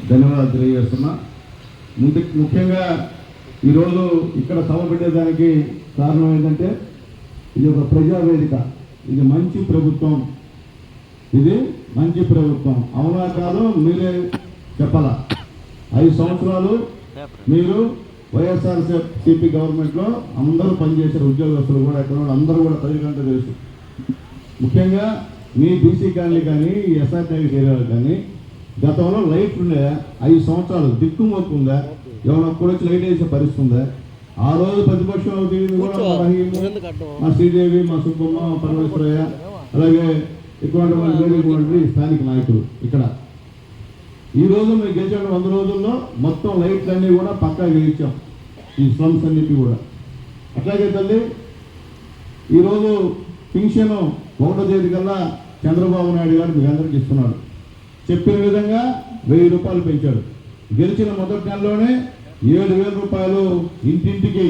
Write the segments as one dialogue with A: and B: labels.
A: ధన్యవాదాలు తెలియజేస్తున్నా. ముఖ్యంగా ఈరోజు ఇక్కడ సభ పెట్టేదానికి కారణం ఏంటంటే ఇది ఒక ప్రజావేదిక, ఇది మంచి ప్రభుత్వం, ఇది మంచి ప్రభుత్వం. అవునా కాదు మీరే చెప్పాలా. 5 సంవత్సరాలు మీరు వైఎస్ఆర్సీపీ గవర్నమెంట్లో అందరూ పనిచేశారు, ఉద్యోగస్తులు కూడా ఎక్కడ అందరూ కూడా ప్రజలంటే తెలుసు. ముఖ్యంగా మీ బీసీ కాలనీ కానీ ఎస్ఆర్టీవీ ఏరియాలు కానీ గతంలో లైట్ ఉండే 5 సంవత్సరాలు దిక్కుమొక్కుందా, ఎవరో కూడా వచ్చి లైట్ వేసే పరిస్థితి ఉందా? ఆ రోజు ప్రతిపక్షం కూడా మా శ్రీదేవి, మా సుబ్బమ్మ, పరమేశ్వరయ్య, అలాగే ఇటువంటి స్థానిక నాయకులు ఇక్కడ. ఈరోజు మేము గెలిచిన 100 రోజుల్లో మొత్తం లైట్లన్నీ కూడా పక్కా వేయించాం, ఈ స్లమ్స్ అన్నిటి కూడా. అట్లాగే తల్లి ఈరోజు పింఛను 1వ తేదీ కల్లా చంద్రబాబు నాయుడు గారు మీ అందరికి ఇస్తున్నాడు. చెప్పిన విధంగా 1000 రూపాయలు పెంచాడు. గెలిచిన మొదటి నెలలోనే 7,000 రూపాయలు ఇంటింటికి,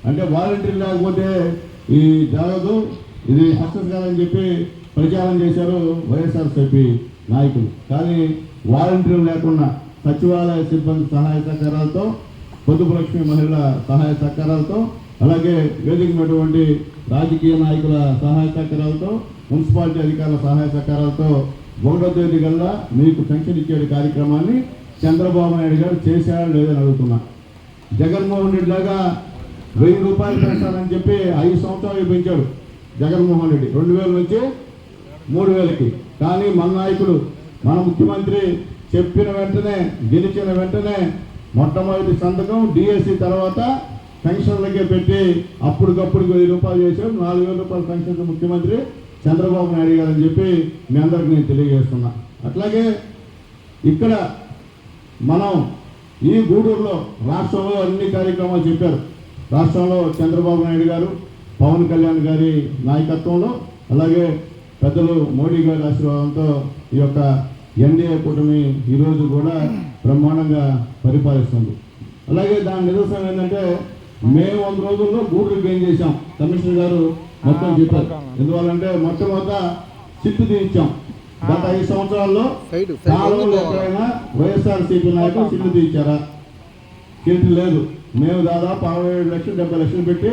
A: అంటే వాలంటీర్ లేకపోతే ఈ జరగదు, ఇది సక్సెస్ కాదని చెప్పి ప్రచారం చేశారు వైఎస్ఆర్సీపీ నాయకులు. కానీ వాలంటీర్లు లేకుండా సచివాలయ సిబ్బంది సహాయ సహకారాలతో, పొదుపు లక్ష్మి మహిళల సహాయ సహకారాలతో, అలాగే వేదికమైనటువంటి రాజకీయ నాయకుల సహాయ సహకారాలతో, మున్సిపాలిటీ అధికారుల సహాయ సహకారాలతో 1వ తేదీ కల్లా మీకు పెన్షన్ ఇచ్చే కార్యక్రమాన్ని చంద్రబాబు నాయుడు గారు చేశాడా లేదని అడుగుతున్నా. జగన్మోహన్ రెడ్డి లాగా 1000 రూపాయలు పెంచాలని చెప్పి 5 సంవత్సరాలు పెంచాడు జగన్మోహన్ రెడ్డి, 2000 నుంచి 3000కి. కానీ మన నాయకుడు, మన ముఖ్యమంత్రి చెప్పిన వెంటనే, గెలిచిన వెంటనే మొట్టమొదటి సంతకం డిఎస్సి తర్వాత పెన్షన్లకే పెట్టి అప్పటికప్పుడు 1000 రూపాయలు చేశాడు. 4000 రూపాయల పెన్షన్ ముఖ్యమంత్రి చంద్రబాబు నాయుడు గారు అని చెప్పి మీ అందరికి నేను తెలియజేస్తున్నా. అట్లాగే ఇక్కడ మనం ఈ గూడూరులో రాష్ట్రంలో అన్ని కార్యక్రమాలు చెప్పారు. రాష్ట్రంలో చంద్రబాబు నాయుడు గారు, పవన్ కళ్యాణ్ గారి నాయకత్వంలో, అలాగే పెద్దలు మోడీ గారి ఆశీర్వాదంతో ఈ యొక్క ఎన్డీఏ కూటమి ఈరోజు కూడా బ్రహ్మాండంగా పరిపాలిస్తుంది. అలాగే దాని నిదర్శనం ఏంటంటే మేము 100 రోజుల్లో గూడూరు గెయిన్ చేశాం. కమిషనర్ గారు మొత్తం చెప్పారు. ఎందువల్లంటే మొట్టమొదట సిట్టు తీయించాం. గత 5 సంవత్సరాల్లో కాలంలో ఎక్కడైనా వైఎస్ఆర్సీపీ నాయకులు సిట్టు తీయించారా? సిట్టు లేదు. మేము దాదాపు 67 లక్షలు 70 లక్షలు పెట్టి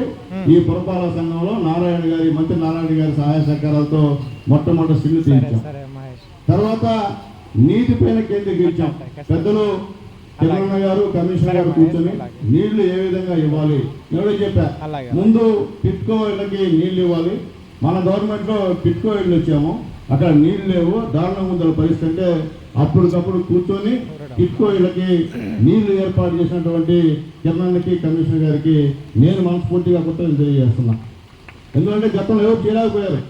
A: ఈ పురపాలక సంఘంలో మంత్రి నారాయణ గారి సహాయ సహకారాలతో మొట్టమొదటి సిల్లు తీయించాం. తర్వాత నీటిపైన కేంద్రీకరించాం. పెద్దలు తెలంగాణ గారు, కమిషనర్ గారు కూర్చొని నీళ్లు ఏ విధంగా ఇవ్వాలి ఎవరో చెప్పా. ముందు టిట్కో ఇళ్ళకి నీళ్లు ఇవ్వాలి. మన గవర్నమెంట్లో టిట్కో ఇళ్ళు వచ్చాము, అక్కడ నీళ్లు లేవు, దారుణంగా ఉందని పరిస్థితి. అంటే అప్పటికప్పుడు కూర్చొని టిట్కో ఇళ్ళకి నీళ్లు ఏర్పాటు చేసినటువంటి కిరణానికి, కమిషనర్ గారికి నేను మనస్ఫూర్తిగా కృతజ్ఞతలు తెలియజేస్తున్నా. ఎందుకంటే గతంలో ఎవరు చేయలేకపోయారు,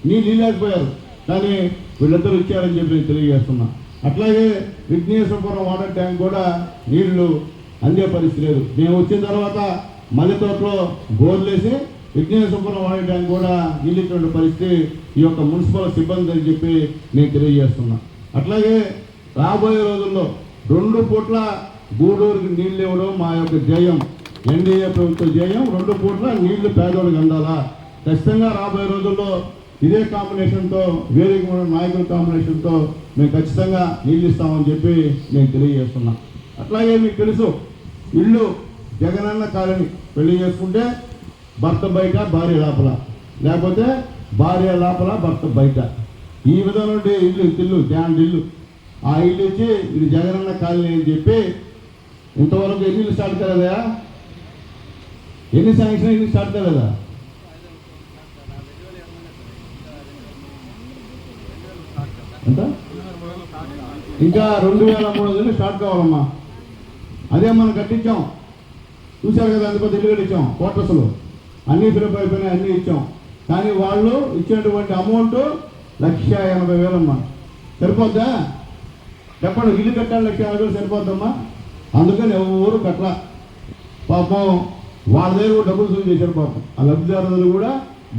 A: నీళ్ళు ఇవ్వలేకపోయారు, కానీ వీళ్ళిద్దరూ ఇచ్చారని చెప్పి నేను తెలియజేస్తున్నా. అట్లాగే విఘ్నేశ్వరపురం వాటర్ ట్యాంక్ కూడా నీళ్లు అందే పరిస్థితి లేదు. మేము వచ్చిన తర్వాత మల్లెతోటలో బోర్లేసి విఘ్నేశ్వరపురం వాటర్ ట్యాంక్ కూడా నీళ్ళిటువంటి పరిస్థితి ఈ యొక్క మున్సిపల్ సిబ్బంది అని చెప్పి నేను తెలియజేస్తున్నా. అట్లాగే రాబోయే రోజుల్లో 2 పూట్ల గూడూరుకి నీళ్ళు ఇవ్వడం మా యొక్క జయం, ఎన్డీఏ ప్రభుత్వ జయం. 2 పూట్ల నీళ్లు పేదోళ్ళకి అందాలా. ఖచ్చితంగా రాబోయే రోజుల్లో ఇదే కాంబినేషన్తో, వేదిక నాయకుల కాంబినేషన్తో మేము ఖచ్చితంగా నీళ్ళు ఇస్తామని చెప్పి నేను తెలియజేస్తున్నా. అట్లాగే మీకు తెలుసు, ఇల్లు జగనన్న కాలనీ పెళ్లి చేసుకుంటే భర్త బయట, భార్య లోపల, లేకపోతే భార్య లోపల, భర్త బయట. ఈ విధంగా ఇల్లు ఇల్లు ఆ ఇల్లు ఇచ్చి ఇది జగనన్న కాలనీ అని చెప్పి ఇంతవరకు ఎన్ని ఇల్లు స్టార్ట్ కాలేదా? ఎన్ని శాంక్షన్ ఇల్లు స్టార్ట్ కాలేదా? ఎంత? ఇంకా 2300 స్టార్ట్ కావాలమ్మా. అదే మనం కట్టించాం, చూశారు కదా, అందుకో ఇల్లు కట్టించాం. క్వార్టర్స్లో అన్నీ ఫిలప్ అయిపోయినాయి, అన్నీ ఇచ్చాం. కానీ వాళ్ళు ఇచ్చినటువంటి అమౌంట్ 1,80,000 అమ్మా. సరిపోద్దా చెప్పండి? ఇల్లు కట్టాలి 1,80,000 సరిపోద్దమ్మా. అందుకని ఎవరు కట్ల. పాపం వాళ్ళ దగ్గర కూడా డబ్బులు వసూలు చేశారు. పాపం ఆ లబ్ధిదారులు కూడా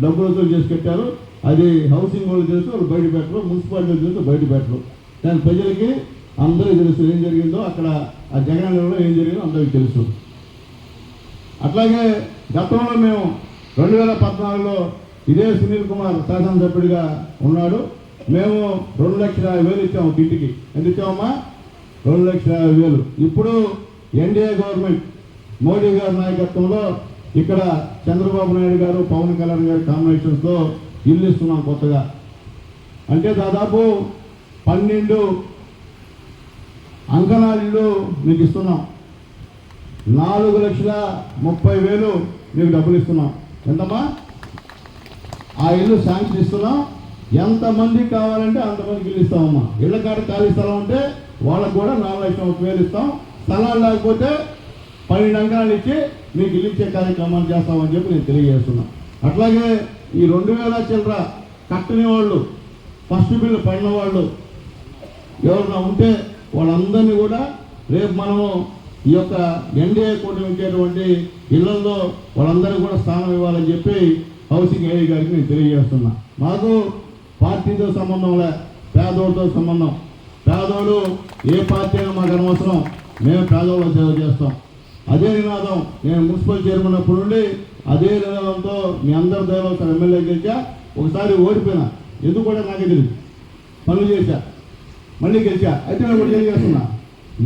A: డబ్బులు వసూలు చేసి కట్టారు. అది హౌసింగ్ వాళ్ళు తెలుసు, వాళ్ళు బయట పెట్టరు, మున్సిపాలిటీ తెలుసు, బయట పెట్టరు. కానీ ప్రజలకి అందరికీ తెలుసు ఏం జరిగిందో అక్కడ, ఆ జగనన్నలో ఏం జరిగిందో అందరికీ తెలుసు. అట్లాగే గతంలో మేము 2014లో ఇదే సునీల్ కుమార్ శాసనసభ్యుడిగా ఉన్నాడు. మేము 2,50,000 ఇచ్చాము ఇంటికి. ఎంత ఇచ్చామమ్మా? 2,50,000. ఇప్పుడు ఎన్డీఏ గవర్నమెంట్ మోడీ గారి నాయకత్వంలో ఇక్కడ చంద్రబాబు నాయుడు గారు పవన్ కళ్యాణ్ గారి కాంబినేషన్స్తో ఇల్లు ఇస్తున్నాం కొత్తగా. అంటే దాదాపు 12 అంకణాల ఇల్లు మీకు ఇస్తున్నాం. 4,30,000 మీకు డబ్బులు ఇస్తున్నాం. ఎంతమ్మా? ఆ ఇల్లు శాంక్షన్ ఇస్తున్నాం. ఎంతమందికి కావాలంటే అంతమందికి ఇల్లు ఇస్తామమ్మా. ఇళ్ళ కాడ ఖాళీ స్థలం ఉంటే వాళ్ళకు కూడా 4,30,000 ఇస్తాం. స్థలాలు లేకపోతే 12 అంకణాలు ఇచ్చి మీకు ఇల్లు ఇచ్చే కార్యక్రమాలు చేస్తామని చెప్పి నేను తెలియజేస్తున్నా. అట్లాగే ఈ 2,000 చిల్లర కట్టని వాళ్ళు, ఫస్ట్ బిల్లు పడిన వాళ్ళు ఎవరైనా ఉంటే వాళ్ళందరినీ కూడా రేపు మనము ఈ యొక్క ఎన్డీఏ కూటమి ఇచ్చేటువంటి ఇళ్లలో వాళ్ళందరికీ కూడా స్థానం ఇవ్వాలని చెప్పి హౌసింగ్ ఏఈ గారికి నేను తెలియజేస్తున్నా. మాకు పార్టీతో సంబంధం లే, పేదోడితో సంబంధం. పేదోడు ఏ పార్టీ అయినా మాకు అనవసరం, మేము పేదోళ్ళ సేవ చేస్తాం. అదే నినాదం నేను మున్సిపల్ చైర్మన్ అప్పుడు నుండి అదే నినాదంతో మీ అందరి దయలో ఎమ్మెల్యే గెలిచా. ఒకసారి ఓడిపోయినా, ఎందుకు కూడా నాకే తెలియదు, పనులు చేశా, మళ్ళీ గెలిచా. అయితే నేను కూడా తెలియజేస్తున్నా,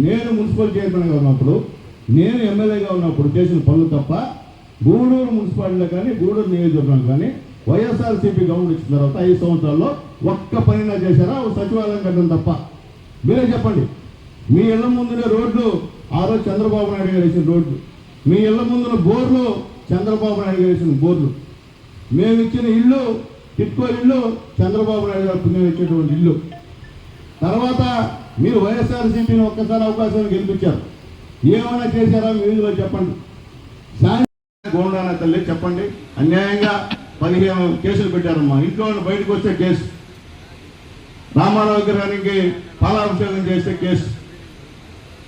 A: నేను మున్సిపల్ చైర్మన్గా ఉన్నప్పుడు, నేను ఎమ్మెల్యేగా ఉన్నప్పుడు చేసిన పనులు తప్ప గూడూరు మున్సిపాలిటీలో కానీ గూడూరు నియోజకవర్గం కానీ వైఎస్ఆర్సీపీ గవర్నమెంట్ ఇచ్చిన తర్వాత 5 సంవత్సరాల్లో ఒక్క పనినా చేశారా? సచివాలయం కట్టడం తప్ప. మీరే చెప్పండి. మీ ఇళ్ల ముందునే రోడ్లు ఆ రోజు చంద్రబాబు నాయుడు గారు వేసిన రోడ్లు, మీ ఇళ్ల ముందున బోర్లు చంద్రబాబు నాయుడు గారు వేసిన బోర్లు, మేము ఇచ్చిన ఇల్లు టిట్కో ఇల్లు చంద్రబాబు నాయుడు గారు పుణ్యం ఇచ్చేటువంటి ఇల్లు. తర్వాత మీరు వైఎస్ఆర్సీపీని ఒక్కసారి అవకాశాన్ని గెలిపించారు. ఏమైనా చేశారా మీ వీధిలో చెప్పండి. గోండాన తల్లి చెప్పండి. అన్యాయంగా 15 కేసులు పెట్టారమ్మా. ఇంట్లో బయటకు వచ్చే కేసు, రామారావు విగ్రహానికి పాలాభిషేకం చేసే కేసు,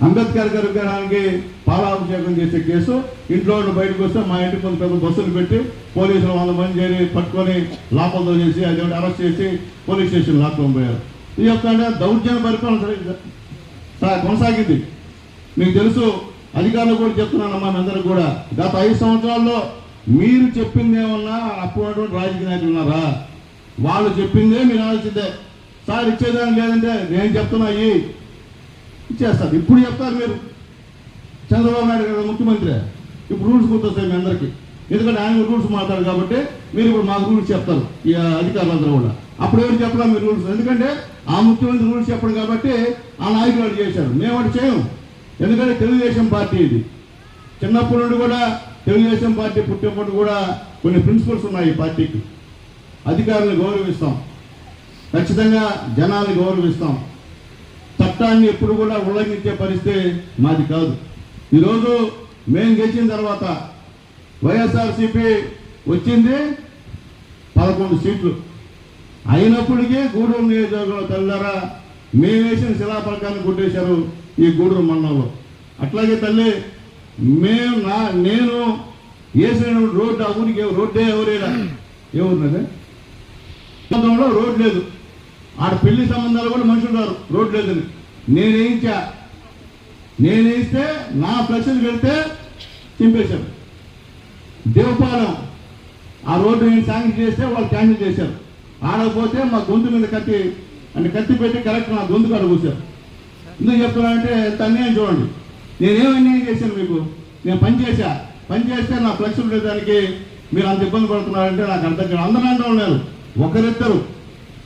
A: అంబేద్కర్ గారి విగ్రహానికి పాలాభిషేకం చేసే కేసు, ఇంట్లో బయటకు వస్తే మా ఇంటికి కొంత పెద్ద బస్సులు పెట్టి పోలీసులు 100 మంది చేరి పట్టుకొని లోపలతో చేసి అది అరెస్ట్ చేసి పోలీస్ స్టేషన్ లాక్కొని పోయారు. ఈ యొక్క దౌర్జన్య పరిపాలన కొనసాగింది. మీకు తెలుసు, అధికారులు కూడా చెప్తున్నానమ్మా మీ అందరూ కూడా, గత 5 సంవత్సరాల్లో మీరు చెప్పింది ఏమన్నా అప్పుడు రాజకీయ నాయకులు ఉన్నారా? వాళ్ళు చెప్పిందే మీరు ఆలోచిద్దే. సార్ ఇచ్చేదాన్ని లేదంటే నేను చెప్తున్నా ఇచ్చేస్తారు. ఇప్పుడు చెప్తారు మీరు. చంద్రబాబు నాయుడు గారు ముఖ్యమంత్రి, ఇప్పుడు రూల్స్ గుర్తొస్తాయి మీ అందరికీ. ఎందుకంటే ఆయన రూల్స్ మాట్లాడారు కాబట్టి మీరు ఇప్పుడు మాకు రూల్స్ చెప్తారు ఈ అధికారులందరూ కూడా. అప్పుడు ఎవరు చెప్పరా మీరు రూల్స్? ఎందుకంటే ఆ ముఖ్యమంత్రి రూల్స్ చెప్పడం కాబట్టి ఆ నాయకులు వాళ్ళు చేశారు. మేము వాటి చేయము. ఎందుకంటే తెలుగుదేశం పార్టీ ఇది. చిన్నప్పటి నుండి కూడా తెలుగుదేశం పార్టీ పుట్టినప్పుడు కూడా కొన్ని ప్రిన్సిపల్స్ ఉన్నాయి ఈ పార్టీకి. అధికారులను గౌరవిస్తాం, ఖచ్చితంగా జనాన్ని గౌరవిస్తాం. చట్టాన్ని ఎప్పుడు కూడా ఉల్లంఘించే పరిస్థితి మాది కాదు. ఈరోజు మేము గెలిచిన తర్వాత వైఎస్ఆర్సీపీ వచ్చింది 11 సీట్లు అయినప్పటికీ గూడూరు నియోజకవర్గంలో తల్లారా మేము వేసిన శిలాఫలకాన్ని కొట్టేశారు ఈ గూడూరు మండలంలో. అట్లాగే తల్లి నేను వేసిన రోడ్డు ఆ ఊరికి రోడ్డే ఎవరైనా ఏ ఊరినదే సంబంధంలో రోడ్డు లేదు. ఆడ పెళ్లి సంబంధాలు కూడా మనుషులు రారు, రోడ్డు లేదని నేనేస్తే నా ఫ్లెక్స్లు పెడితే చింపేశారు. దేవపాలెం ఆ రోడ్డు నేను శాంక్షన్ చేస్తే వాళ్ళు క్యాన్సిల్ చేశారు. ఆడకపోతే మా గొంతు మీద కత్తి పెట్టి కరెక్ట్ నా గొంతుకు అడుగుశారు. ఎందుకు చెప్తున్నానంటే ఎంత అన్యాయం చూడండి. నేనేం అన్యాయం చేశాను మీకు? నేను పని చేస్తే నా ఫ్లెక్స్లు ఉండేదానికి మీరు అంత ఇబ్బంది పడుతున్నారంటే నాకు అర్థం కాదు. అందరూ అంటూ ఉన్నారు, ఒకరిద్దరు.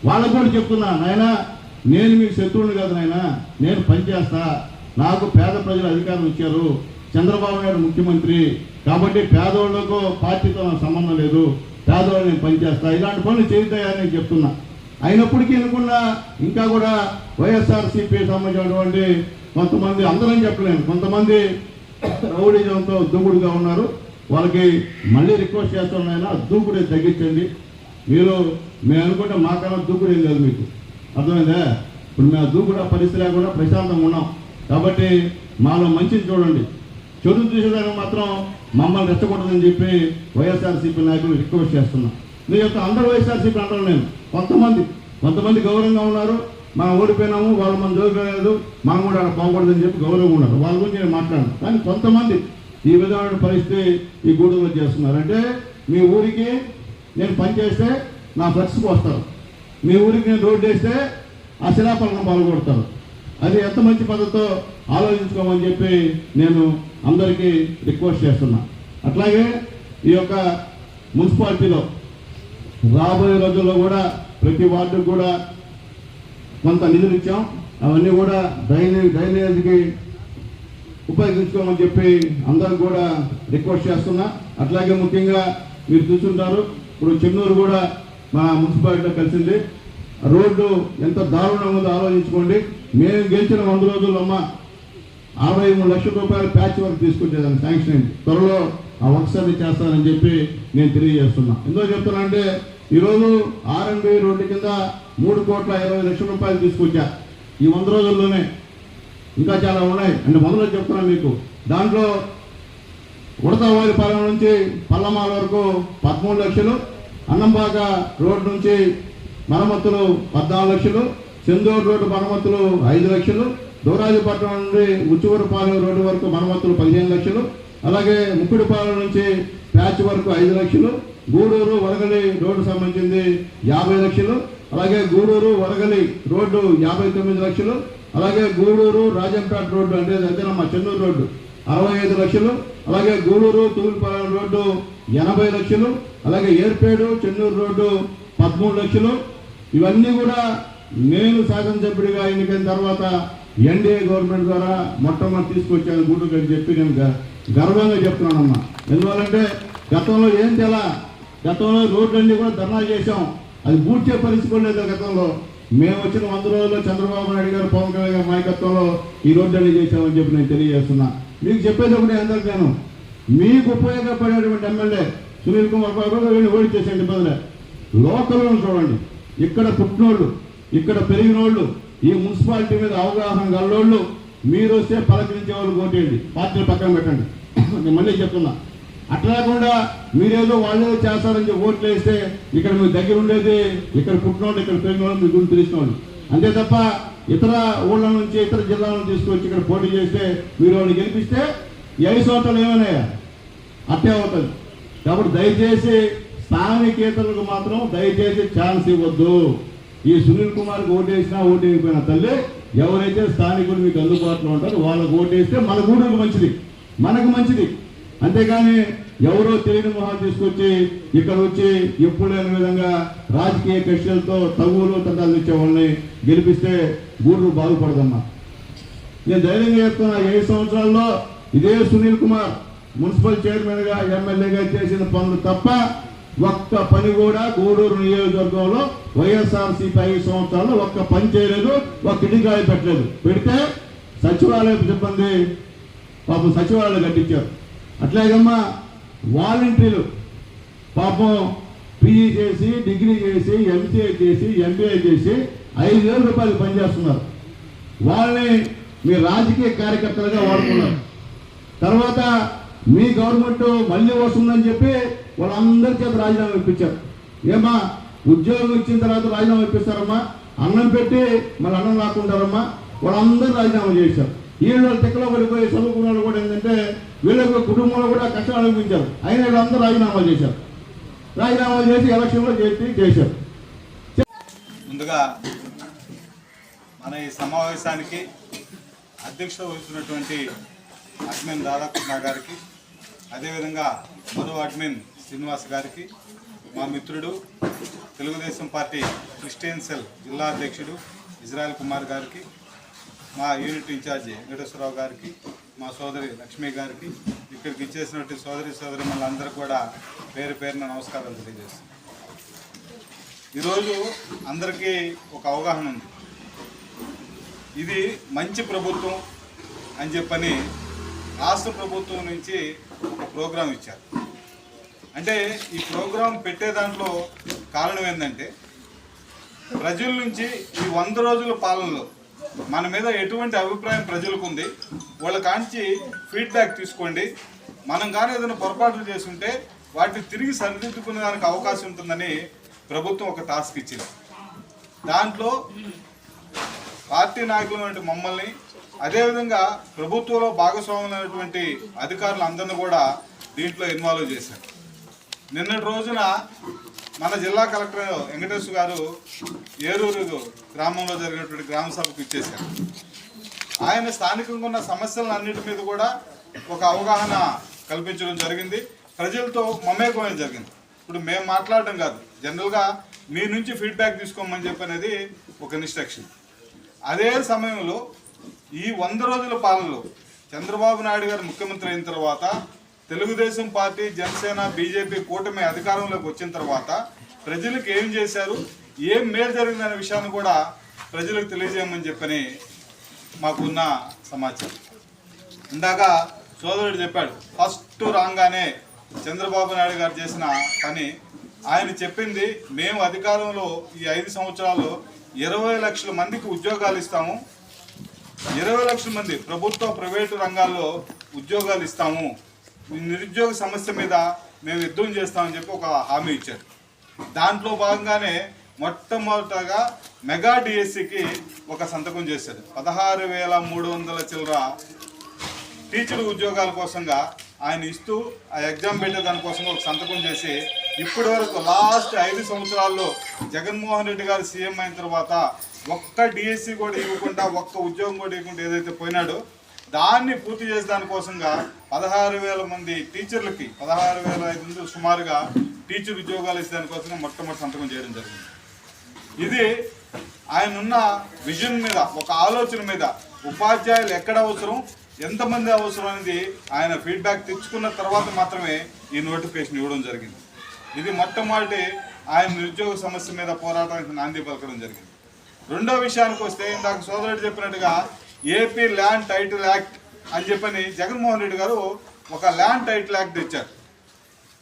A: వాళ్ళకు కూడా చెప్తున్నా, నాయన నేను మీకు శత్రువుని కాదు నాయన, నేను పనిచేస్తా. నాకు పేద ప్రజలు అధికారం ఇచ్చారు, చంద్రబాబు నాయుడు ముఖ్యమంత్రి కాబట్టి పేదోళ్లకు పార్టీతో నాకు సంబంధం లేదు, పేదవాళ్ళు నేను పనిచేస్తా, ఇలాంటి పనులు చేస్తాయని నేను చెప్తున్నా. అయినప్పటికీ అనుకున్నా ఇంకా కూడా వైఎస్ఆర్సీపీ సంబంధించినటువంటి కొంతమంది, అందరం చెప్పలేను, కొంతమంది రౌడీజంతో దూకుడుగా ఉన్నారు. వాళ్ళకి మళ్ళీ రిక్వెస్ట్ చేస్తున్నాయినా దూకుడే తగ్గించండి. మేము అనుకుంటే మాకన్నా దూకుడు ఏం లేదు, మీకు అర్థమైందా? ఇప్పుడు మేము దూకుడు పరిస్థితి లేకుండా ప్రశాంతంగా ఉన్నాం కాబట్టి మాలో మంచిని చూడండి, చెడు చూసేదానికి మాత్రం మమ్మల్ని రెచ్చగొట్టదని చెప్పి వైఎస్ఆర్సీపీ నాయకులు రిక్వెస్ట్ చేస్తున్నాం. నేను చెప్తా, అందరూ వైఎస్ఆర్సీపీ అంటారు, నేను కొంతమంది గౌరవంగా ఉన్నారు. మనం ఓడిపోయినాము, వాళ్ళు మన జోగలేదు, మనం కూడా అక్కడ పోకూడదని చెప్పి గౌరవంగా ఉన్నారు. వాళ్ళ గురించి నేను మాట్లాడను. కానీ కొంతమంది ఈ విధమైన పరిస్థితి ఈ గూడూరులో చేస్తున్నారు. అంటే మీ ఊరికి నేను పనిచేస్తే నా ఫ్లెక్స్కి వస్తారు, మీ ఊరికి నేను రోడ్డు వేస్తే ఆ శిలాఫలకం పాల్గొడతారు. అది ఎంత మంచి పద్ధతితో ఆలోచించుకోమని చెప్పి నేను అందరికీ రిక్వెస్ట్ చేస్తున్నా. అట్లాగే ఈ యొక్క మున్సిపాలిటీలో రాబోయే రోజుల్లో కూడా ప్రతి వార్డుకు కూడా కొంత నిధులు ఇచ్చాం. అవన్నీ కూడా డ్రైనేజీకి ఉపయోగించుకోమని చెప్పి అందరికి కూడా రిక్వెస్ట్ చేస్తున్నా. అట్లాగే ముఖ్యంగా మీరు చూస్తుంటారు, ఇప్పుడు చెన్నూరు కూడా మా మున్సిపాలిటీలో కలిసింది. రోడ్డు ఎంత దారుణంగా ఉందో ఆలోచించుకోండి. మేము గెలిచిన 100 రోజుల్లో 63 లక్షల రూపాయలు ప్యాచ్ వర్క్ తీసుకుంటేదాన్ని శాంక్షన్ అయింది. త్వరలో ఆ వర్క్స్ చేస్తానని చెప్పి నేను తెలియజేస్తున్నా. ఎందుకు చెప్తున్నా అంటే ఈరోజు R&B రోడ్డు కింద 3,20,00,000 రూపాయలు తీసుకొచ్చా ఈ 100 రోజుల్లోనే. ఇంకా చాలా ఉన్నాయి అంటే మొదలు చెప్తున్నాను మీకు. దాంట్లో ఉడతవారిపాలెం నుంచి పల్లమాల వరకు 13 లక్షలు, అన్నంబాక రోడ్డు నుంచి మరమ్మతులు 14 లక్షలు, చందూరు రోడ్డు మరమ్మతులు 5 లక్షలు, దూరాజపట్నం నుండి ఉచ్చువరపాలెం రోడ్డు వరకు మరమ్మతులు 15 లక్షలు, అలాగే ముక్కుడిపాలెం నుంచి ప్యాచ్ వరకు 5 లక్షలు, గూడూరు వరగలి రోడ్డు సంబంధించింది 50 లక్షలు, అలాగే గూడూరు వరగలి రోడ్డు 59 లక్షలు, అలాగే గూడూరు రాజంపేట రోడ్డు అంటే దగ్గరమ్మ చెన్నూరు రోడ్డు 65 లక్షలు, అలాగే గూడూరు తూర్పుపాలెం రోడ్డు 80 లక్షలు, అలాగే ఏర్పేడు చెన్నూరు రోడ్డు 13 లక్షలు. ఇవన్నీ కూడా నేను శాసనసభ్యుడిగా ఎన్నికైన తర్వాత ఎన్డీఏ గవర్నమెంట్ ద్వారా మొట్టమొదటి తీసుకొచ్చాను గూడూరు అని చెప్పి నేను గర్వంగా చెప్తున్నానమ్మా. ఎందువల్లంటే గతంలో ఏం తెలా, గతంలో రోడ్లన్నీ కూడా ధర్నా చేశాం, అది పూడ్చే పరిస్థితి లేదు. గతంలో మేము వచ్చిన 100 రోజుల్లో చంద్రబాబు నాయుడు గారు, పవన్ కళ్యాణ్ గారి నాయకత్వంలో ఈ రోడ్లన్నీ చేశామని చెప్పి నేను తెలియజేస్తున్నా. మీకు చెప్పేది ఒకటే అందరికీ, నేను మీకు ఉపయోగపడేటువంటి ఎమ్మెల్యే సునీల్ కుమార్ బాబు వీళ్ళు ఓడిచేసేయండి. ఇబ్బందులే లోకల్లో చూడండి, ఇక్కడ పుట్టినోళ్ళు, ఇక్కడ పెరిగినోళ్ళు, ఈ మున్సిపాలిటీ మీద అవగాహన గల్లోళ్ళు, మీరు వస్తే పలకరించే వాళ్ళు ఓటేయండి, పార్టీలు పక్కన పెట్టండి. నేను మళ్ళీ చెప్తున్నా, అట్లా కాకుండా మీరేదో వాళ్ళేదో చేస్తారని చెప్పి ఓట్లు వేస్తే ఇక్కడ మీకు దగ్గర ఉండేది ఇక్కడ పుట్టినోళ్ళు, ఇక్కడ పెరిగినోళ్ళు, మీ గురించి తెలిసిన వాళ్ళు అంతే తప్ప ఇతర ఊళ్ళ నుంచి ఇతర జిల్లాల నుంచి తీసుకొచ్చి ఇక్కడ పోటీ చేస్తే మీరు వాళ్ళని గెలిపిస్తే 5 సంవత్సరాలు ఏమైనాయా అట్టే అవుతుంది. కాబట్టి దయచేసి స్థానికేతలకు మాత్రం దయచేసి ఛాన్స్ ఇవ్వద్దు. ఈ సునీల్ కుమార్కి ఓటేసినా ఓటేయకపోయినా తల్లి, ఎవరైతే స్థానికులు మీకు అందుబాటులో ఉంటారో వాళ్ళకు ఓటేస్తే మన గూడూరుకు మంచిది, మనకు మంచిది. అంతేగాని ఎవరో తెలియని మొహాలు తీసుకొచ్చి ఇక్కడ వచ్చి ఎప్పుడు లేని విధంగా రాజకీయ కక్షలతో తగువులు తంటాలు ఇచ్చే వాళ్ళని గెలిపిస్తే గూడూరు బాగుపడదమ్మా. నేను ధైర్యంగా చెప్తున్నా, 7 సంవత్సరాల్లో ఇదే సునీల్ కుమార్ మున్సిపల్ చైర్మన్గా ఎమ్మెల్యేగా చేసిన పనులు తప్ప ఒక్క పని కూడా గూడూరు నియోజకవర్గంలో వైఎస్ఆర్సీపీ 5 సంవత్సరాల్లో ఒక్క పని చేయలేదు, ఒక్క ఇటుకాయ పెట్టలేదు. పెడితే సచివాలయ సిబ్బంది పాపం సచివాలయాలు కట్టించారు. అట్లాగమ్మా వాలంటీర్లు పాపం పీజీ చేసి, డిగ్రీ చేసి, ఎంసీఏ చేసి, ఎంబీఏ చేసి 5,000 రూపాయలు పనిచేస్తున్నారు. వాళ్ళని మీ రాజకీయ కార్యకర్తలుగా వాడుకున్నారు. తర్వాత మీ గవర్నమెంట్ మళ్ళీ వస్తుందని చెప్పి వాళ్ళందరి చేత రాజీనామా ఇప్పించారు. ఏమా ఉద్యోగం ఇచ్చిన తర్వాత రాజీనామా ఇప్పిస్తారమ్మా, అన్నం పెట్టి మళ్ళీ అన్నం లాక్కుంటారమ్మా. వాళ్ళందరూ రాజీనామా చేశారు. వీళ్ళు తిక్కలో పడిపోయి చదువుకున్న వాళ్ళు కూడా ఏంటంటే వీళ్ళకి కుటుంబంలో కూడా కష్టాలు అనిపించారు. అయినా వీళ్ళందరూ రాజీనామాలు చేశారు. రాజీనామాలు చేసి ఎలక్షన్లో చేశారు.
B: ముందుగా మన ఈ సమావేశానికి అధ్యక్షత వహిస్తున్నటువంటి అడ్మిన్ రాధాకృష్ణ గారికి, అదేవిధంగా మరో అడ్మిన్ శ్రీనివాస్ గారికి, మా మిత్రుడు తెలుగుదేశం పార్టీ క్రిస్టియన్ సెల్ జిల్లా అధ్యక్షుడు ఇజ్రాయల్ కుమార్ గారికి, మా యూనిట్ ఇన్ఛార్జి వెంకటేశ్వరరావు గారికి, మా సోదరి లక్ష్మి గారికి, ఇక్కడికి ఇచ్చేసినటువంటి సోదరి మనందరికీ కూడా పేరు పేరున నమస్కారాలు తెలియజేస్తాం. ఈరోజు అందరికీ ఒక అవగాహన ఉంది, ఇది మంచి ప్రభుత్వం అని చెప్పని రాష్ట్ర ప్రభుత్వం నుంచి ఒక ప్రోగ్రాం ఇచ్చారు. అంటే ఈ ప్రోగ్రాం పెట్టే దాంట్లో కారణం ఏంటంటే ప్రజల నుంచి ఈ 100 రోజుల పాలనలో మన మీద ఎటువంటి అభిప్రాయం ప్రజలకు ఉంది, వాళ్ళ కాంచి ఫీడ్బ్యాక్ తీసుకోండి, మనం కానీ ఏదైనా పొరపాట్లు చేసుంటే వాటిని తిరిగి సరిదిద్దుకునే దానికి అవకాశం ఉంటుందని ప్రభుత్వం ఒక టాస్క్ ఇచ్చింది. దాంట్లో పార్టీ నాయకులైనటువంటి మమ్మల్ని, అదేవిధంగా ప్రభుత్వంలో భాగస్వాములైనటువంటి అధికారులందరినీ కూడా దీంట్లో ఇన్వాల్వ్ చేశారు. నిన్నటి రోజున మన జిల్లా కలెక్టర్ వెంకటేశ్వర గారు ఏరూరు గ్రామంలో జరిగినటువంటి గ్రామ సభకు ఇచ్చేశారు. ఆయన స్థానికంగా ఉన్న సమస్యలన్నిటి మీద కూడా ఒక అవగాహన కల్పించడం జరిగింది. ప్రజలతో మమేకమైన జరిగింది. ఇప్పుడు మేము మాట్లాడడం కాదు, జనరల్గా మీ నుంచి ఫీడ్బ్యాక్ తీసుకోమని చెప్పనేది ఒక ఇన్స్ట్రక్షన్. అదే సమయంలో ఈ 100 రోజుల పాలనలో చంద్రబాబు నాయుడు గారు ముఖ్యమంత్రి అయిన తర్వాత తెలుగుదేశం పార్టీ, జనసేన, బీజేపీ కూటమి అధికారంలోకి వచ్చిన తర్వాత ప్రజలకు ఏం చేశారు, ఏం మేలు జరిగిందనే విషయాన్ని కూడా ప్రజలకు తెలియజేయమని చెప్పని మాకున్న సమాచారం. ఇందాక సోదరుడు చెప్పాడు, ఫస్ట్ రాగానే చంద్రబాబు నాయుడు గారు చేసిన పని, ఆయన చెప్పింది మేము అధికారంలో ఈ 5 సంవత్సరాల్లో 20 లక్షల మందికి ఉద్యోగాలు ఇస్తాము, 20 లక్షల మంది ప్రభుత్వ ప్రైవేటు రంగాల్లో ఉద్యోగాలు ఇస్తాము, నిరుద్యోగ సమస్య మీద మేము యుద్ధం చేస్తామని చెప్పి ఒక హామీ ఇచ్చారు. దాంట్లో భాగంగానే మొట్టమొదటగా మెగా డిఎస్సికి ఒక సంతకం చేశారు. 16,300 చిల్లర టీచర్ ఉద్యోగాల కోసంగా ఆయన ఇస్తూ ఆ ఎగ్జామ్ పెట్టే దానికోసం ఒక సంతకం చేసి ఇప్పటి వరకు లాస్ట్ 5 సంవత్సరాల్లో జగన్మోహన్ రెడ్డి గారు సీఎం అయిన తర్వాత ఒక్క డిఎస్సి కూడా ఇవ్వకుండా, ఒక్క ఉద్యోగం కూడా ఇవ్వకుండా ఏదైతే పోయినాడో దాన్ని పూర్తి చేసే దానికోసంగా 16,000 మంది టీచర్లకి 16,500 సుమారుగా టీచర్ ఉద్యోగాలు ఇచ్చే దానికోసంగా మొట్టమొదటి సంతకం చేయడం జరిగింది. ఇది ఆయన ఉన్న విజన్ మీద, ఒక ఆలోచన మీద, ఉపాధ్యాయులు ఎక్కడ అవసరం, ఎంతమంది అవసరం అనేది ఆయన ఫీడ్బ్యాక్ తెచ్చుకున్న తర్వాత మాత్రమే ఈ నోటిఫికేషన్ ఇవ్వడం జరిగింది. ఇది మొట్టమొదటి ఆయన నిరుద్యోగ సమస్య మీద పోరాటానికి నాంది పలకడం జరిగింది. రెండో విషయానికి వస్తే, ఇందాక సోదరుడు చెప్పినట్టుగా ఏపీ ల్యాండ్ టైటిల్ యాక్ట్ అని చెప్పని జగన్మోహన్ రెడ్డి గారు ఒక ల్యాండ్ టైటిల్ యాక్ట్ తెచ్చారు.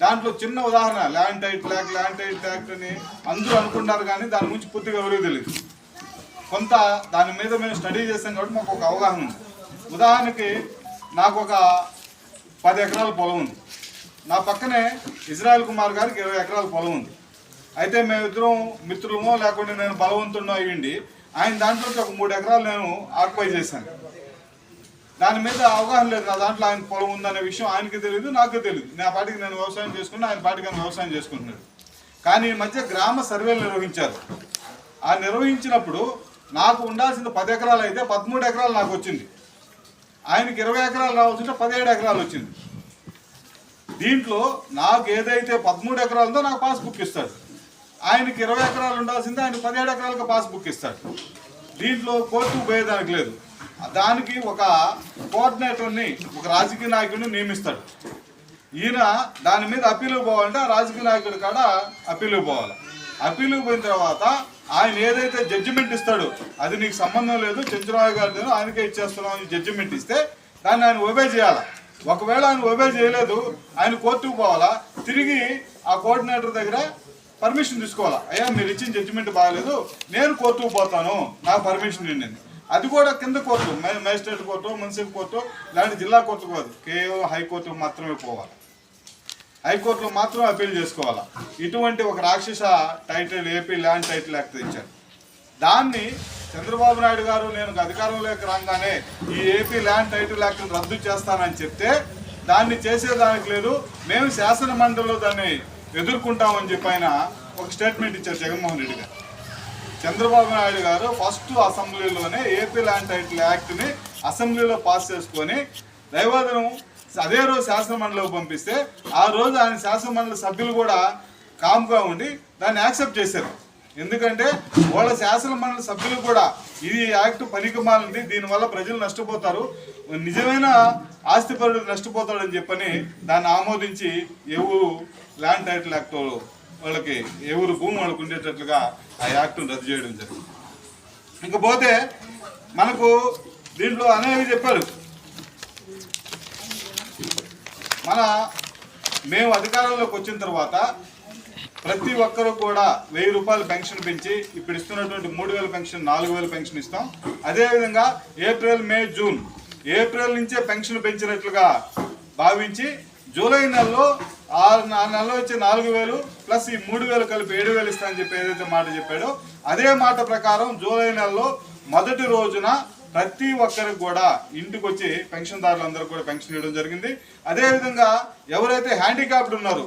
B: దాంట్లో చిన్న ఉదాహరణ, ల్యాండ్ టైటిల్ యాక్ట్ అని అందరూ అనుకుంటారు, కానీ దాని గురించి పూర్తిగా ఎవరికి తెలియదు. కొంత దాని మీద మేము స్టడీ చేస్తాం కాబట్టి మాకు ఒక అవగాహన ఉంది. ఉదాహరణకి నాకు ఒక 10 ఎకరాల పొలం ఉంది, నా పక్కనే ఇజ్రాయెల్ కుమార్ గారికి 20 ఎకరాల పొలం ఉంది. అయితే మేమిద్దరం మిత్రులమో లేకుంటే నేను బలవంతుడినో అయ్యిండి ఆయన దాంట్లో ఒక 3 ఎకరాలు నేను ఆక్యుపై చేశాను. దాని మీద అవగాహన లేదు, నా దాంట్లో ఆయన పొలం ఉందనే విషయం ఆయనకి తెలియదు, నాకు తెలియదు. నా పాటికి నేను వ్యవసాయం చేసుకున్నా, ఆయన పాటికి ఆయన వ్యవసాయం చేసుకుంటున్నాడు. కానీ ఈ మధ్య గ్రామ సర్వేలు నిర్వహించారు. ఆ నిర్వహించినప్పుడు నాకు ఉండాల్సిన 10 ఎకరాలు అయితే 13 ఎకరాలు నాకు వచ్చింది, ఆయనకి 20 ఎకరాలు రావాల్సింటే 17 ఎకరాలు వచ్చింది. దీంట్లో నాకు ఏదైతే 13 ఎకరాలు ఉందో నాకు పాస్బుక్ ఇస్తాడు, ఆయనకి 20 ఎకరాలు ఉండాల్సిందే ఆయన 17 ఎకరాలకు పాస్బుక్ ఇస్తాడు. దీంట్లో కోర్టుకు పోయేదానికి లేదు. దానికి ఒక కోఆర్డినేటర్ని, ఒక రాజకీయ నాయకుడిని నియమిస్తాడు. ఈయన దాని మీద అప్పీలు పోవాలంటే ఆ రాజకీయ నాయకుడి కాడ అప్పీలు పోవాలి. అప్పీలు పోయిన తర్వాత ఆయన ఏదైతే జడ్జిమెంట్ ఇస్తాడో అది నీకు సంబంధం లేదు, చంద్రబాబు గారి ఆయనకే ఇచ్చేస్తున్నాం అని జడ్జిమెంట్ ఇస్తే దాన్ని ఆయన ఒబే చేయాలి. ఒకవేళ ఆయన ఒబే చేయలేదు, ఆయన కోర్టుకు పోవాలా, తిరిగి ఆ కోఆర్డినేటర్ దగ్గర పర్మిషన్ తీసుకోవాలా. అయ్యా మీరు ఇచ్చిన జడ్జిమెంట్ బాగాలేదు, నేను కోర్టుకు పోతాను, నాకు పర్మిషన్ ఇవ్వండి. అది కూడా కింద court, magistrate court, municipal court, ఇలాంటి జిల్లా కోర్టు కాదు, కేవలం హైకోర్టుకు మాత్రమే పోవాలి, హైకోర్టులో మాత్రం అప్పీల్ చేసుకోవాలా. ఇటువంటి ఒక రాక్షస title AP land title act ఇచ్చారు. దాన్ని చంద్రబాబు నాయుడు గారు నేను అధికారంలోకి రాగానే ఈ ఏపీ ల్యాండ్ టైటిల్ యాక్ట్ని రద్దు చేస్తానని చెప్తే దాన్ని చేసేదానికి లేదు, మేము శాసన మండలిలో దాన్ని ఎదుర్కొంటామని చెప్పి ఆయన ఒక స్టేట్మెంట్ ఇచ్చారు జగన్మోహన్ రెడ్డి గారు. చంద్రబాబు నాయుడు గారు ఫస్ట్ అసెంబ్లీలోనే ఏపీ ల్యాండ్ టైటిల్ యాక్ట్ని అసెంబ్లీలో పాస్ చేసుకొని దైవాదనం అదే రోజు శాసనమండలికి పంపిస్తే ఆ రోజు ఆయన శాసనమండలి సభ్యులు కూడా కామ్గా ఉండి దాన్ని యాక్సెప్ట్ చేశారు. ఎందుకంటే వాళ్ళ శాసనమండలి సభ్యులు కూడా ఇది యాక్ట్ పనికిమాలింది, దీనివల్ల ప్రజలు నష్టపోతారు, నిజమైన ఆస్తిపరుడు నష్టపోతాడని చెప్పని దాన్ని ఆమోదించి ఎవరు ల్యాండ్ టైటిల్ యాక్ట్ వాళ్ళకి ఎవరు భూమి వాళ్ళకు ఉండేటట్లుగా ఆ యాక్ట్ను రద్దు చేయడం జరిగింది. ఇంకపోతే మనకు దీంట్లో అనేవి చెప్పారు. మేము అధికారంలోకి వచ్చిన తర్వాత ప్రతి ఒక్కరూ కూడా 1000 రూపాయలు పెన్షన్ పెంచి ఇప్పుడు ఇస్తున్నటువంటి 3000 పెన్షన్ 4000 పెన్షన్ ఇస్తాం. అదేవిధంగా ఏప్రిల్, మే, జూన్ ఏప్రిల్ నుంచే పెన్షన్ పెంచినట్లుగా భావించి జూలై నెలలో ఆ నెలలో వచ్చే 4000 ప్లస్ ఈ 3000 కలిపి 7000 ఇస్తామని చెప్పి ఏదైతే మాట చెప్పాడో అదే మాట ప్రకారం జూలై నెలలో మొదటి రోజున ప్రతి ఒక్కరికి కూడా ఇంటికి వచ్చి పెన్షన్దారులందరూ కూడా పెన్షన్ ఇవ్వడం జరిగింది. అదేవిధంగా ఎవరైతే హ్యాండిక్యాప్డ్ ఉన్నారో,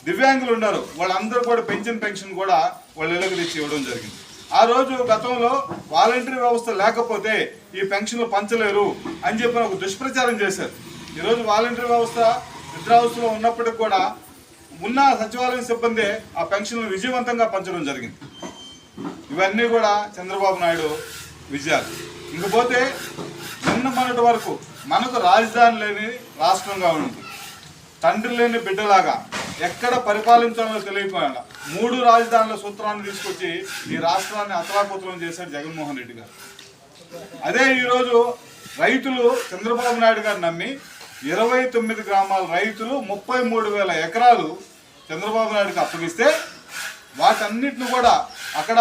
B: దివ్యాంగులు ఉన్నారో వాళ్ళందరూ కూడా పెన్షన్ కూడా వాళ్ళ ఇళ్ళకి తెచ్చి ఇవ్వడం జరిగింది. ఆ రోజు గతంలో వాలంటరీ వ్యవస్థ లేకపోతే ఈ పెన్షన్లు పంచలేరు అని చెప్పి ఒక దుష్ప్రచారం చేశారు. ఈరోజు వాలంటరీ వ్యవస్థ నిద్రావస్థలో ఉన్నప్పటికి కూడా ఉన్న సచివాలయం సిబ్బంది ఆ పెన్షన్లు విజయవంతంగా పంచడం జరిగింది. ఇవన్నీ కూడా చంద్రబాబు నాయుడు విజయాలు. ఇంకపోతే నిన్న మొన్నటి వరకు మనకు రాజధాని లేని రాష్ట్రంగా ఉంది. తండ్రి లేని బిడ్డలాగా ఎక్కడ పరిపాలించాలో తెలియకుండా 3 రాజధానుల సూత్రాన్ని తీసుకొచ్చి ఈ రాష్ట్రాన్ని అతలాకుతలం చేశాడు జగన్మోహన్ రెడ్డి గారు. అదే ఈరోజు రైతులు చంద్రబాబు నాయుడు గారు నమ్మి 29 గ్రామాల రైతులు 33,000 ఎకరాలు చంద్రబాబు నాయుడుకి అప్పగిస్తే వాటన్నిటిని కూడా అక్కడ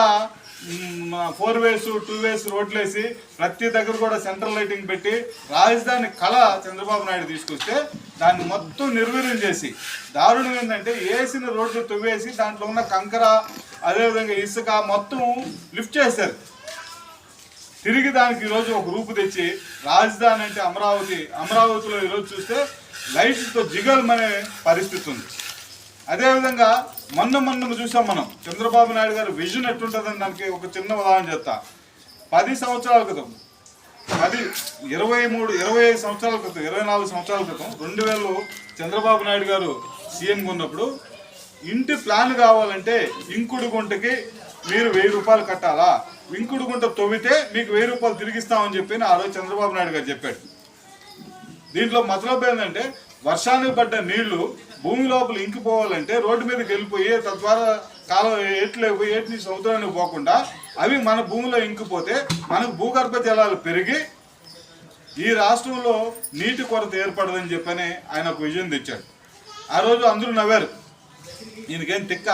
B: 4 ways 2 ways రోడ్లు వేసి ప్రతి దగ్గర కూడా సెంట్రల్ లైటింగ్ పెట్టి రాజధాని కళ చంద్రబాబు నాయుడు తీసుకొస్తే దాన్ని మొత్తం నిర్వీర్యం చేసి దారుణం ఏంటంటే వేసిన రోడ్లు తువ్వేసి దాంట్లో ఉన్న కంకర అదేవిధంగా ఇసుక మొత్తం లిఫ్ట్ చేశారు. తిరిగి దానికి ఈరోజు ఒక రూపు తెచ్చి రాజధాని అంటే అమరావతిలో ఈరోజు చూస్తే లైట్స్తో జిగల్మనే పరిస్థితి ఉంది. అదేవిధంగా మొన్న చూసాం మనం చంద్రబాబు నాయుడు గారు విజన్ ఎట్లుంటుందని దానికి ఒక చిన్న ఉదాహరణ చెప్తా. 10 సంవత్సరాల క్రితం 25 సంవత్సరాల క్రితం 24 సంవత్సరాల క్రితం 2000 చంద్రబాబు నాయుడు గారు సీఎంగా ఉన్నప్పుడు ఇంటి ప్లాన్ కావాలంటే ఇంకుడు గుంటకి మీరు 1000 రూపాయలు కట్టాలా, ఇంకుడు గుంట తవ్వితే మీకు 1000 రూపాయలు తిరిగిస్తామని చెప్పి ఆ రోజు చంద్రబాబు నాయుడు గారు చెప్పాడు. దీంట్లో మతలబ్ ఏంటంటే వర్షానికి పడ్డ నీళ్లు భూమి లోపల ఇంకిపోవాలంటే రోడ్డు మీదకి వెళ్ళిపోయి తద్వారా కాలం ఏట్లేకపోయి ఏటి నుంచి సముద్రానికి పోకుండా అవి మన భూమిలో ఇంకిపోతే మనకు భూగర్భ జలాలు పెరిగి ఈ రాష్ట్రంలో నీటి కొరత ఏర్పడదని చెప్పని ఆయన ఒక విజయం తెచ్చాడు. ఆ రోజు అందరూ నవ్వారు, ఈయనకేం తిక్క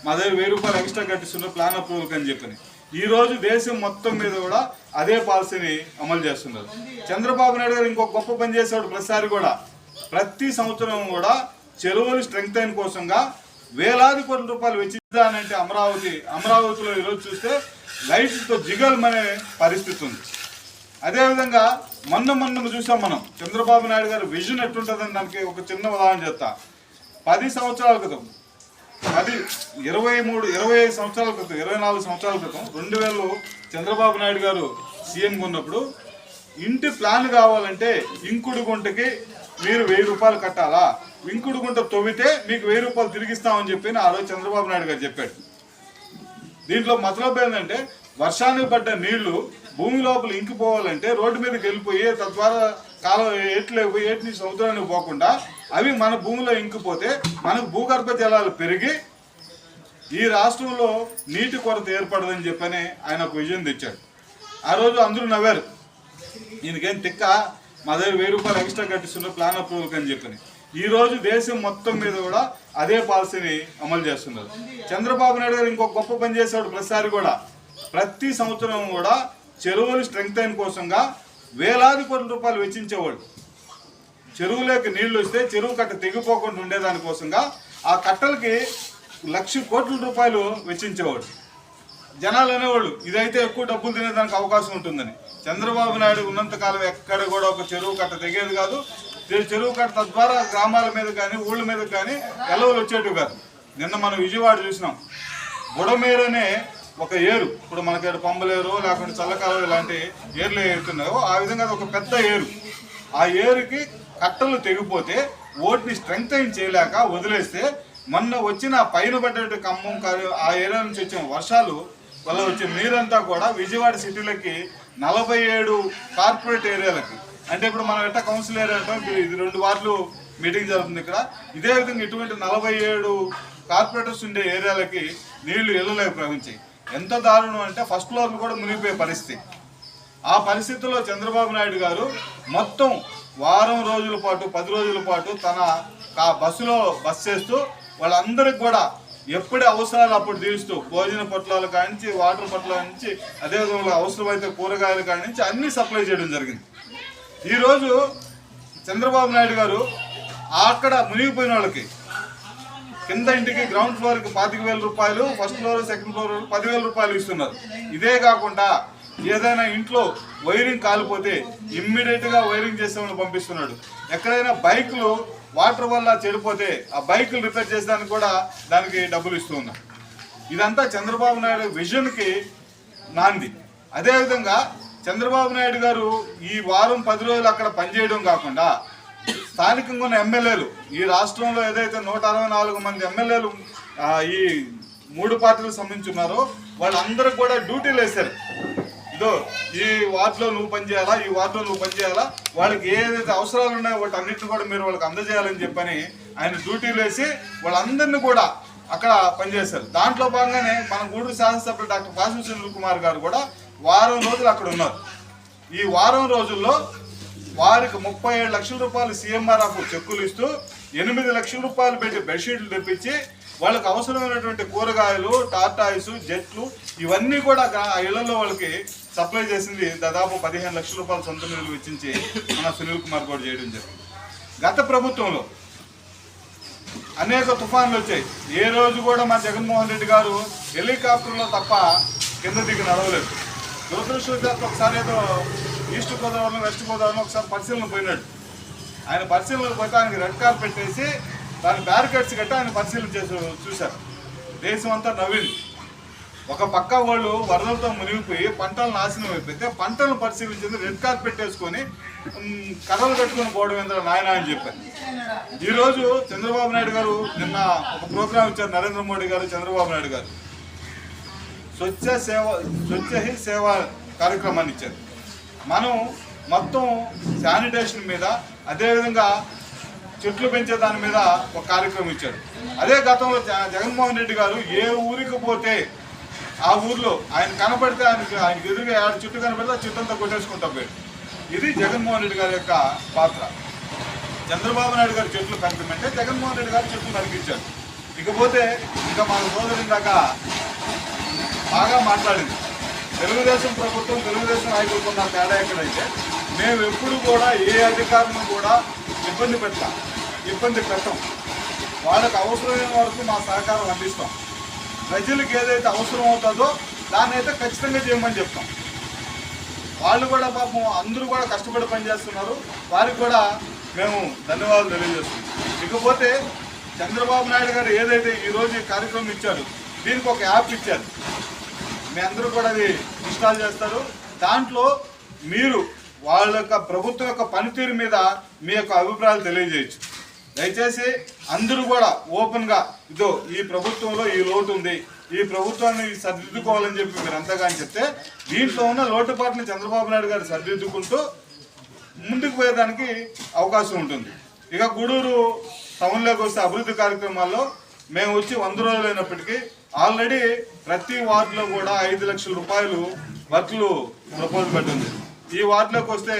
B: మా దగ్గర 1000 రూపాయలు ఎక్స్ట్రా కట్టిస్తున్న ప్లాన్ అప్రూవల్కి అని చెప్పని. ఈ రోజు దేశం మొత్తం మీద కూడా అదే పాలసీని అమలు చేస్తున్నారు. చంద్రబాబు నాయుడు గారు ఇంకొక గొప్ప పని చేసేవాడు. ప్రతిసారి కూడా ప్రతి సంవత్సరం కూడా చెరువులు స్ట్రెంగ్తైన్ కోసంగా వేలాది కోట్ల రూపాయలు వెచ్చిద్దానంటే అమరావతిలో ఈరోజు చూస్తే లైట్స్తో జిగల్మనే పరిస్థితి ఉంది. అదేవిధంగా మొన్న చూసాం మనం చంద్రబాబు నాయుడు గారు విజన్ ఎట్లుంటుందని దానికి ఒక చిన్న ఉదాహరణ చెప్తా. 10 సంవత్సరాల క్రితం 25 సంవత్సరాల క్రితం 24 సంవత్సరాల క్రితం 2000 చంద్రబాబు నాయుడు గారు సీఎంగా ఉన్నప్పుడు ఇంటి ప్లాన్ కావాలంటే ఇంకుడు గుంటకి మీరు 1000 రూపాయలు కట్టాలా, ఇంకుడు గుంట తవ్వితే మీకు 1000 రూపాయలు తిరిగిస్తామని చెప్పి ఆ రోజు చంద్రబాబు నాయుడు గారు చెప్పాడు. దీంట్లో మతలబ్ ఏంటంటే వర్షానికి పడ్డ నీళ్లు భూమి లోపల ఇంకిపోవాలంటే రోడ్డు మీదకి వెళ్ళిపోయి తద్వారా కాలం ఏట్లేకపోయి ఏటి నుంచి సముద్రానికి పోకుండా అవి మన భూమిలో ఇంకిపోతే మనకు భూగర్భ జలాలు పెరిగి ఈ రాష్ట్రంలో నీటి కొరత ఏర్పడదని చెప్పని ఆయన ఒక విజయం తెచ్చాడు. ఆ రోజు అందరూ నవ్వారు, ఈయనకేం తిక్క మా దగ్గర 1000 రూపాయలు ఎక్స్ట్రా కట్టిస్తున్న ప్లాన్ అప్రూవల్కి అని చెప్పని. ఈ రోజు దేశం మొత్తం మీద కూడా అదే పాలసీని అమలు చేస్తున్నారు. చంద్రబాబు నాయుడు గారు ఇంకొక గొప్ప పని చేసేవాడు. ప్రతిసారి కూడా ప్రతి సంవత్సరం కూడా చెరువులు స్ట్రెంగ్తైన్ కోసంగా వేలాది కోట్ల రూపాయలు వెచ్చించేవాడు. చెరువులోకి నీళ్లు వస్తే చెరువు కట్ట తెగిపోకుండా ఉండేదానికోసంగా ఆ కట్టలకి 1,00,000 కోట్ల రూపాయలు వెచ్చించేవాడు. జనాలు అనేవాళ్ళు ఇదైతే ఎక్కువ డబ్బులు తినేదానికి అవకాశం ఉంటుందని. చంద్రబాబు నాయుడు ఉన్నంతకాలం ఎక్కడ కూడా ఒక చెరువు కట్ట తెగేది కాదు. చెరువు కట్ట తద్వారా గ్రామాల మీద కానీ ఊళ్ళ మీద కానీ ఎలవలు వచ్చేటివి కాదు. నిన్న మనం విజయవాడ చూసినాం, బుడమేరనే ఒక ఏరు, ఇప్పుడు మనకి పంబలేరు లేకుంటే చల్లకాలం ఇలాంటి ఏర్లు ఏరుతున్నాయో ఆ విధంగా ఒక పెద్ద ఏరు. ఆ ఏరుకి కట్టలు తెగిపోతే ఓటిని స్ట్రెంగ్తైన్ చేయలేక వదిలేస్తే మొన్న వచ్చిన పైన పడ్డ ఖమ్మం ఆ ఏరియా నుంచి వచ్చిన వర్షాలు వల్ల వచ్చిన నీరంతా కూడా విజయవాడ సిటీలకి 47 కార్పొరేట్ ఏరియాలకి, అంటే ఇప్పుడు మనం ఎట్లా కౌన్సిల్ ఏరియా అంటాం, ఇది 2 వార్డులు మీటింగ్ జరుగుతుంది ఇక్కడ. ఇదే విధంగా ఇటువంటి 47 కార్పొరేటర్స్ ఉండే ఏరియాలకి నీళ్లు ఇళ్ళలోకి ప్రవహించాయి. ఎంత దారుణం అంటే ఫస్ట్ ఫ్లోర్లు కూడా మునిగిపోయే పరిస్థితి. ఆ పరిస్థితుల్లో చంద్రబాబు నాయుడు గారు మొత్తం వారం రోజుల పాటు 10 రోజుల పాటు తన బస్సులో బస్ చేస్తూ వాళ్ళందరికి కూడా ఎప్పుడే అవసరాలు అప్పుడు తీరుస్తూ భోజన పొట్లాల కానించి వాటర్ పొట్లాల నుంచి అదేవిధంగా అవసరమైతే కూరగాయల కానించి అన్నీ సప్లై చేయడం జరిగింది. ఈరోజు చంద్రబాబు నాయుడు గారు అక్కడ మునిగిపోయిన వాళ్ళకి కింద ఇంటికి గ్రౌండ్ ఫ్లోర్కి 25,000 రూపాయలు, ఫస్ట్ ఫ్లోర్ సెకండ్ ఫ్లోర్ 10,000 రూపాయలు ఇస్తున్నారు. ఇదే కాకుండా ఏదైనా ఇంట్లో వైరింగ్ కాలిపోతే ఇమ్మీడియట్గా వైరింగ్ చేసేవాళ్ళని పంపిస్తున్నాడు. ఎక్కడైనా బైకులు వాటర్ వల్ల చెడిపోతే ఆ బైకులు రిపేర్ చేసేదానికి కూడా దానికి డబ్బులు ఇస్తూ ఉన్నారు. ఇదంతా చంద్రబాబు నాయుడు విజన్కి నాంది. అదేవిధంగా చంద్రబాబు నాయుడు గారు ఈ వారం 10 రోజులు అక్కడ పనిచేయడం కాకుండా స్థానికంగా ఉన్న ఎమ్మెల్యేలు, ఈ రాష్ట్రంలో ఏదైతే 164 మంది ఎమ్మెల్యేలు ఈ 3 పార్టీలకు సంబంధించి ఉన్నారో వాళ్ళందరూ కూడా డ్యూటీలు వేశారు. ఇదో ఈ వార్డులో నువ్వు పనిచేయాలా, ఈ వార్డులో నువ్వు పనిచేయాలా, వాళ్ళకి ఏదైతే అవసరాలు ఉన్నాయో వాటి అన్నింటిని కూడా మీరు వాళ్ళకి అందజేయాలని చెప్పని ఆయన డ్యూటీలు వేసి వాళ్ళందరినీ కూడా అక్కడ పనిచేశారు. దాంట్లో భాగంగానే మన గూడూరు శాసనసభ్యులు డాక్టర్ కాసు సునీల్ కుమార్ గారు కూడా వారం రోజులు అక్కడ ఉన్నారు. ఈ వారం రోజుల్లో వారికి 37 లక్షల రూపాయలు CMRF చెక్కులు ఇస్తూ 8 లక్షల రూపాయలు పెట్టి బెడ్షీట్లు తెప్పించి వాళ్ళకి అవసరమైనటువంటి కూరగాయలు, టార్టాయిస్, జెట్లు ఇవన్నీ కూడా ఆ ఇళ్లలో వాళ్ళకి సప్లై చేసింది. దాదాపు 15 లక్షల రూపాయలు సొంత నిధులు వెచ్చించి మన సునీల్ కుమార్ కూడా చేయడం జరిగింది. గత ప్రభుత్వంలో అనేక తుఫాన్లు వచ్చాయి. ఏ రోజు కూడా మా జగన్మోహన్ రెడ్డి గారు హెలికాప్టర్లో తప్ప కింద దిగి నడవలేదు. దురదృష్టవశాత్తు ఒకసారి ఏదో ఈస్ట్ గోదావరిలో, వెస్ట్ గోదావరిలో ఒకసారి పరిశీలన పోయినాడు. ఆయన పరిశీలనకు పోతే ఆయనకి రెడ్ కార్పెట్ వేసి దాని బ్యారికేడ్స్ కట్టి ఆయన పరిశీలన చేసి చూశారు. దేశం అంతా నవ్వింది. ఒక పక్క వాళ్ళు వరదలతో మునిగిపోయి పంటలు నాశనం అయిపోతే పంటలను పరిశీలించింది రెడ్ కార్పెట్ వేసుకొని కర్రలు కట్టుకొని పోవడం ఎందుకు నాయన అని చెప్పారు. ఈరోజు చంద్రబాబు నాయుడు గారు నిన్న ఒక ప్రోగ్రాం ఇచ్చారు. నరేంద్ర మోడీ గారు, చంద్రబాబు నాయుడు గారు స్వచ్ఛ హీ సేవ కార్యక్రమాన్ని ఇచ్చారు. మనం మొత్తం శానిటేషన్ మీద, అదేవిధంగా చెట్లు పెంచే దాని మీద ఒక కార్యక్రమం ఇచ్చాడు. అదే గతంలో జగన్మోహన్ రెడ్డి గారు ఏ ఊరికి పోతే ఆ ఊర్లో ఆయన కనపడితే ఆయనకి ఎదురుగా చుట్టూ కనపడితే ఆ చుట్టంతా కొట్టేసుకుంటా పోయాడు. ఇది జగన్మోహన్ రెడ్డి గారి యొక్క పాత్ర. చంద్రబాబు నాయుడు గారు చెట్లు పెంచమంటే జగన్మోహన్ రెడ్డి గారు చెట్లు నరికించారు. ఇకపోతే ఇంకా మన సోదరు దాకా బాగా మాట్లాడింది. తెలుగుదేశం ప్రభుత్వం, తెలుగుదేశం నాయకులకు ఉన్న తేడా ఎక్కడైతే మేము ఎప్పుడు కూడా ఏ అధికారులను కూడా ఇబ్బంది పెట్టం. వాళ్ళకి అవసరమైన వరకు మా సహకారం అందిస్తాం. ప్రజలకు ఏదైతే అవసరం అవుతుందో దాన్ని అయితే ఖచ్చితంగా చేయమని చెప్తాం. వాళ్ళు కూడా పాపం అందరూ కూడా కష్టపడి పనిచేస్తున్నారు. వారికి కూడా మేము ధన్యవాదాలు తెలియజేస్తున్నాం. ఇకపోతే చంద్రబాబు నాయుడు గారు ఏదైతే ఈరోజు ఈ కార్యక్రమం ఇచ్చారు, దీనికి ఒక యాప్ ఇచ్చారు. మీ అందరూ కూడా అది ఇన్స్టాల్ చేస్తారు. దాంట్లో మీరు వాళ్ళ యొక్క ప్రభుత్వం యొక్క పనితీరు మీద మీ యొక్క అభిప్రాయాలు తెలియజేయచ్చు. దయచేసి అందరూ కూడా ఓపెన్గా ఇదో ఈ ప్రభుత్వంలో ఈ లోటు ఉంది, ఈ ప్రభుత్వాన్ని సరిదిద్దుకోవాలని చెప్పి మీరు అంతగాని చెప్తే దీంట్లో ఉన్న లోటుపాట్లను చంద్రబాబు నాయుడు గారు సరిదిద్దుకుంటూ ముందుకు పోయేదానికి అవకాశం ఉంటుంది. ఇక గూడూరు టౌన్లోకి వస్తే అభివృద్ధి కార్యక్రమాల్లో మేము వచ్చి 100 రోజులు అయినప్పటికీ ఆల్రెడీ ప్రతి వార్డులో కూడా 5 లక్షల రూపాయలు వర్క్లు ప్రపోజల్ పెట్టింది. ఈ వార్డులోకి వస్తే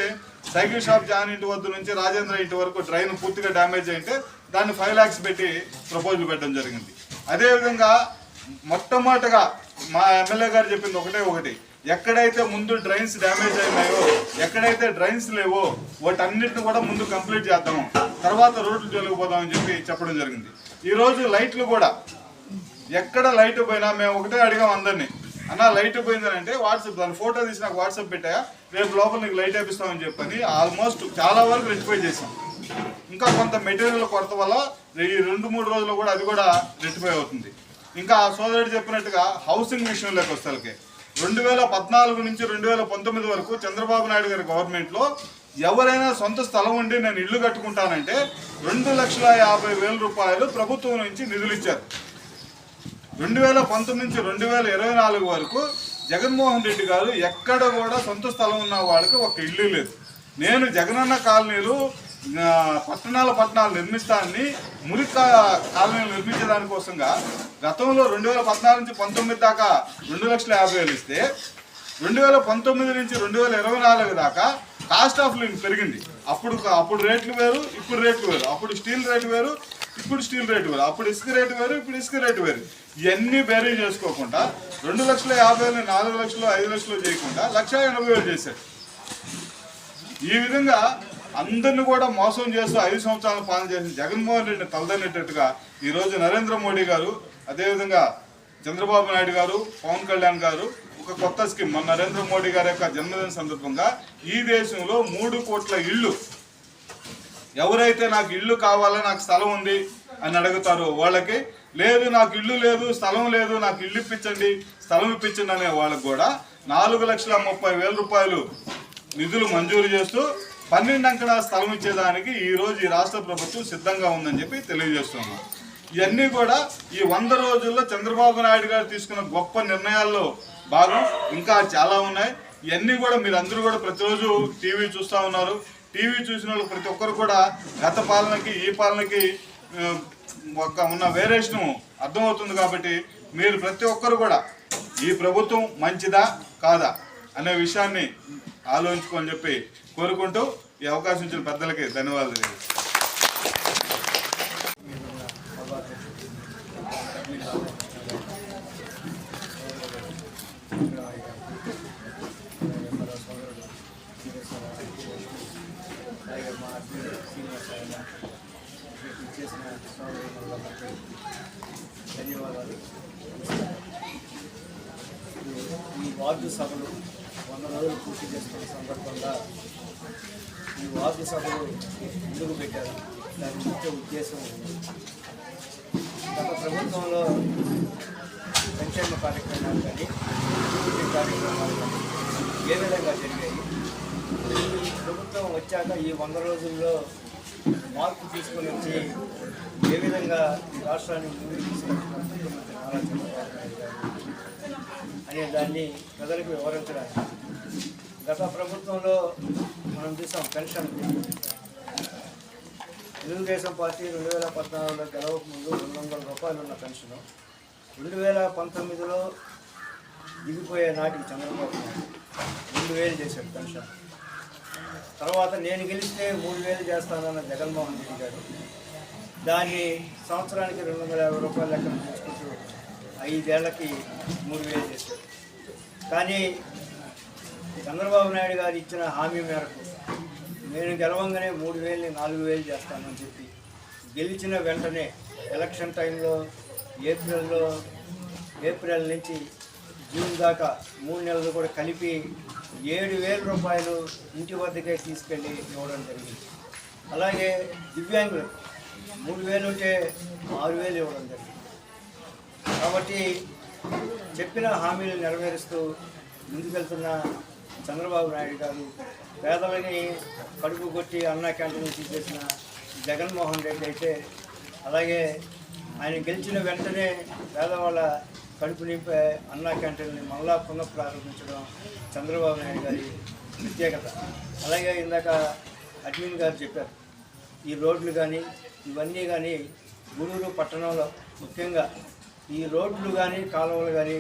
B: సైకిల్ షాప్ జాన్ ఇంటి వద్ద నుంచి రాజేంద్ర ఇంటి వరకు డ్రైన్ పూర్తిగా డ్యామేజ్ అయితే దాన్ని 5 lakhs పెట్టి ప్రపోజల్ పెట్టడం జరిగింది. అదేవిధంగా మొట్టమొదటిగా మా ఎమ్మెల్యే గారు చెప్పింది ఒకటి, ఎక్కడైతే ముందు డ్రైన్స్ డ్యామేజ్ అయినాయో, ఎక్కడైతే డ్రైన్స్ లేవో వాటన్నిటిని కూడా ముందు కంప్లీట్ చేద్దాము, తర్వాత రోడ్లు జరుగుపోదామని చెప్పి చెప్పడం జరిగింది. ఈరోజు లైట్లు కూడా ఎక్కడ లైట్ పోయినా మేము ఒకటే అడిగాం అందరినీ, అన్న లైట్ పోయిందని అంటే వాట్సాప్ దాని ఫోటో తీసి నాకు వాట్సాప్ పెట్టాయా, రేపు లోపల నీకు లైట్ వేపిస్తామని చెప్పని ఆల్మోస్ట్ చాలా వరకు రెక్టిఫై చేసాం. ఇంకా కొంత మెటీరియల్ కొరత వల్ల ఈ 2-3 రోజుల్లో కూడా అది కూడా రెక్టిఫై అవుతుంది. ఇంకా సోదరుడు చెప్పినట్టుగా హౌసింగ్ విషయంలోకి వస్తే 2014 నుంచి 2019 వరకు చంద్రబాబు నాయుడు గారి గవర్నమెంట్లో ఎవరైనా సొంత స్థలం ఉండి నేను ఇల్లు కట్టుకుంటానంటే 2,50,000 రూపాయలు ప్రభుత్వం నుంచి నిధులు ఇచ్చారు. 2019 నుంచి 2024 వరకు జగన్మోహన్ రెడ్డి గారు ఎక్కడ కూడా సొంత స్థలం ఉన్న వాళ్ళకి ఒక ఇల్లు లేదు. నేను జగనన్న కాలనీలు పట్టణాలు నిర్మిస్తానని మురికి కాలనీలు నిర్మించడానికోసంగా గతంలో 2014 నుంచి 19 దాకా 2,50,000 ఇస్తే 2019 నుంచి 2024 దాకా కాస్ట్ ఆఫ్ లివింగ్ పెరిగింది. అప్పుడు రేట్లు వేరు, ఇప్పుడు రేట్లు వేరు. అప్పుడు స్టీల్ రేటు వేరు, ఇప్పుడు స్టీల్ రేటు వేరు. అప్పుడు ఇసుక రేటు వేరు, ఇప్పుడు ఇసుక రేటు వేరు. ఇవన్నీ బేరీ చేసుకోకుండా 2,50,000 4 లక్షలు 5 లక్షలు చేయకుండా 1,80,000 చేశాడు. ఈ విధంగా అందరిని కూడా మోసం చేస్తూ 5 సంవత్సరాలు పాలన చేసిన జగన్మోహన్ రెడ్డిని తలదన్నేటట్టుగా ఈరోజు నరేంద్ర మోడీ గారు, అదేవిధంగా చంద్రబాబు నాయుడు గారు, పవన్ కళ్యాణ్ గారు ఒక కొత్త స్కీమ్ మన నరేంద్ర మోడీ గారి యొక్క జన్మదిన సందర్భంగా ఈ దేశంలో 3 కోట్ల ఇళ్ళు, ఎవరైతే నాకు ఇల్లు కావాలా, నాకు స్థలం ఉంది అని అడుగుతారో వాళ్ళకి, లేదు నాకు ఇల్లు లేదు, స్థలం లేదు, నాకు ఇల్లు ఇప్పించండి, స్థలం ఇప్పించండి అనే వాళ్ళకి కూడా 4,30,000 రూపాయలు నిధులు మంజూరు చేస్తూ 12 అంకణాల స్థలం ఇచ్చేదానికి ఈరోజు ఈ రాష్ట్ర ప్రభుత్వం సిద్ధంగా ఉందని చెప్పి తెలియజేస్తున్నాం. ఇవన్నీ కూడా ఈ 100 రోజుల్లో చంద్రబాబు నాయుడు గారు తీసుకున్న గొప్ప నిర్ణయాల్లో భాగం. ఇంకా చాలా ఉన్నాయి. ఇవన్నీ కూడా మీరు అందరూ కూడా ప్రతిరోజు టీవీ చూస్తూ ఉన్నారు. టీవీ చూసిన వాళ్ళు ప్రతి ఒక్కరు కూడా గత పాలనకి ఈ పాలనకి ఉన్న వేరియేషన్ అర్థమవుతుంది. కాబట్టి మీరు ప్రతి ఒక్కరు కూడా ఈ ప్రభుత్వం మంచిదా కాదా అనే విషయాన్ని ఆలోచించుకొని చెప్పి కోరుకుంటూ ఈ అవకాశం ఇచ్చిన పెద్దలకి ధన్యవాదాలు.
C: ధన్యవాదాలు. ఈ వార్డు సభలు 100 రోజులు పూర్తి చేసుకున్న సందర్భంగా ఈ వార్డు సభలు ముందుకు పెట్టారు. దాని ముఖ్య ఉద్దేశం గత ప్రభుత్వంలో సంక్షేమ కార్యక్రమాలు కానీ అభివృద్ధి కార్యక్రమాలు కానీ ఏ విధంగా జరిగాయి. ఈ ప్రభుత్వం వచ్చాక ఈ 100 రోజుల్లో మార్పు తీసుకొని వచ్చి ఏ విధంగా ఈ రాష్ట్రాన్ని ముందుకు తీసుకెళ్తున్నారు ముఖ్యమంత్రి నారా చంద్రబాబు నాయుడు గారు అనే దాన్ని ప్రజలకు వివరించడానికి గత ప్రభుత్వంలో మనం చూసాం. పెన్షన్ తెలుగుదేశం పార్టీ 2014లో గెలవక ముందు 200 రూపాయలు ఉన్న పెన్షను 2019లో దిగిపోయే నాటికి చంద్రబాబు నాయుడు 2,000 చేశాడు పెన్షన్. తర్వాత నేను గెలిస్తే 3,000 చేస్తానన్న జగన్మోహన్ రెడ్డి గారు దాన్ని సంవత్సరానికి 250 రూపాయలు లెక్కన తీసుకుంటూ 5 ఏళ్లకి 3,000 చేశారు. కానీ చంద్రబాబు నాయుడు గారు ఇచ్చిన హామీ మేరకు నేను గెలవంగానే 3,000ని 4,000 చేస్తానని చెప్పి గెలిచిన వెంటనే ఎలక్షన్ టైంలో ఏప్రిల్ నుంచి జూన్ దాకా 3 నెలలు కూడా కలిపి 7,000 రూపాయలు ఇంటి వద్దకే తీసుకెళ్ళి ఇవ్వడం జరిగింది. అలాగే దివ్యాంగులకు 3,000 ఉంటే 6,000 ఇవ్వడం జరిగింది. కాబట్టి చెప్పిన హామీలు నెరవేరుస్తూ ముందుకెళ్తున్న చంద్రబాబు నాయుడు గారు పేదలని కడుపు కొట్టి అన్నా క్యాంటీన్లు తీసేసిన జగన్మోహన్ రెడ్డి అయితే అలాగే ఆయన గెలిచిన వెంటనే పేదవాళ్ళ కడుపు నింపే అన్నా క్యాంటీన్ని మళ్ళా పునఃప్రారంభించడం చంద్రబాబు నాయుడు గారి ప్రత్యేకత. అలాగే ఇందాక అడ్మిన్ గారు చెప్పారు, ఈ రోడ్లు కానీ ఇవన్నీ కానీ గూడూరు పట్టణంలో ముఖ్యంగా ఈ రోడ్లు కానీ కాలువలు కానీ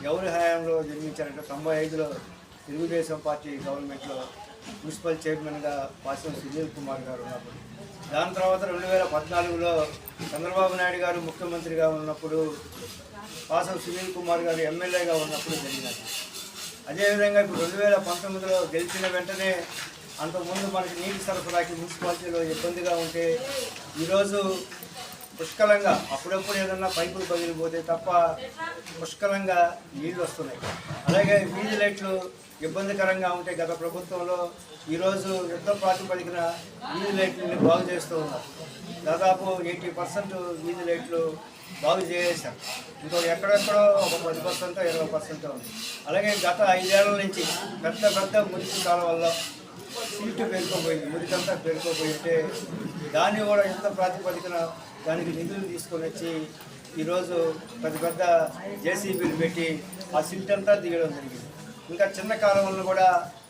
C: ఎవరి హయాంలో నిర్మించారంటే 95లో తెలుగుదేశం పార్టీ గవర్నమెంట్లో మున్సిపల్ చైర్మన్గా పాసం సునీల్ కుమార్ గారు ఉన్నప్పుడు, దాని తర్వాత 2014లో చంద్రబాబు నాయుడు గారు ముఖ్యమంత్రిగా ఉన్నప్పుడు పాసం సునీల్ కుమార్ గారు ఎమ్మెల్యేగా ఉన్నప్పుడు జరిగినది. అదేవిధంగా ఇప్పుడు 2019లో గెలిచిన వెంటనే అంతకుముందు మనకి నీటి సరఫరాకి మున్సిపాలిటీలో ఇబ్బందిగా ఉంటే ఈరోజు పుష్కలంగా అప్పుడప్పుడు ఏదన్నా పైపులు పగిలిపోతే తప్ప పుష్కలంగా నీళ్ళు వస్తున్నాయి. అలాగే వీధి లైట్లు ఇబ్బందికరంగా ఉంటే గత ప్రభుత్వంలో ఈరోజు యుద్ధ ప్రాతిపదికన వీధి లైట్లని బాగు చేస్తూ ఉన్నారు. దాదాపు 80% వీధి లైట్లు బాగు చేశారు. ఇంకో ఎక్కడెక్కడో ఒక 10% 20% ఉంది. అలాగే గత 5 ఏళ్ల నుంచి పెద్ద మురికి కాలువల్ల సిల్ట్ పేరుకోపోయింది, మురికంతా పేరుకోపోయి ఉంటే దాన్ని కూడా యుద్ధ ప్రాతిపదికన దానికి నిధులు తీసుకొని వచ్చి ఈరోజు పెద్ద జేసీబీలు పెట్టి ఆ సిల్ట్ అంతా దిగడం జరిగింది. ఇంకా చిన్న కాలువలను కూడా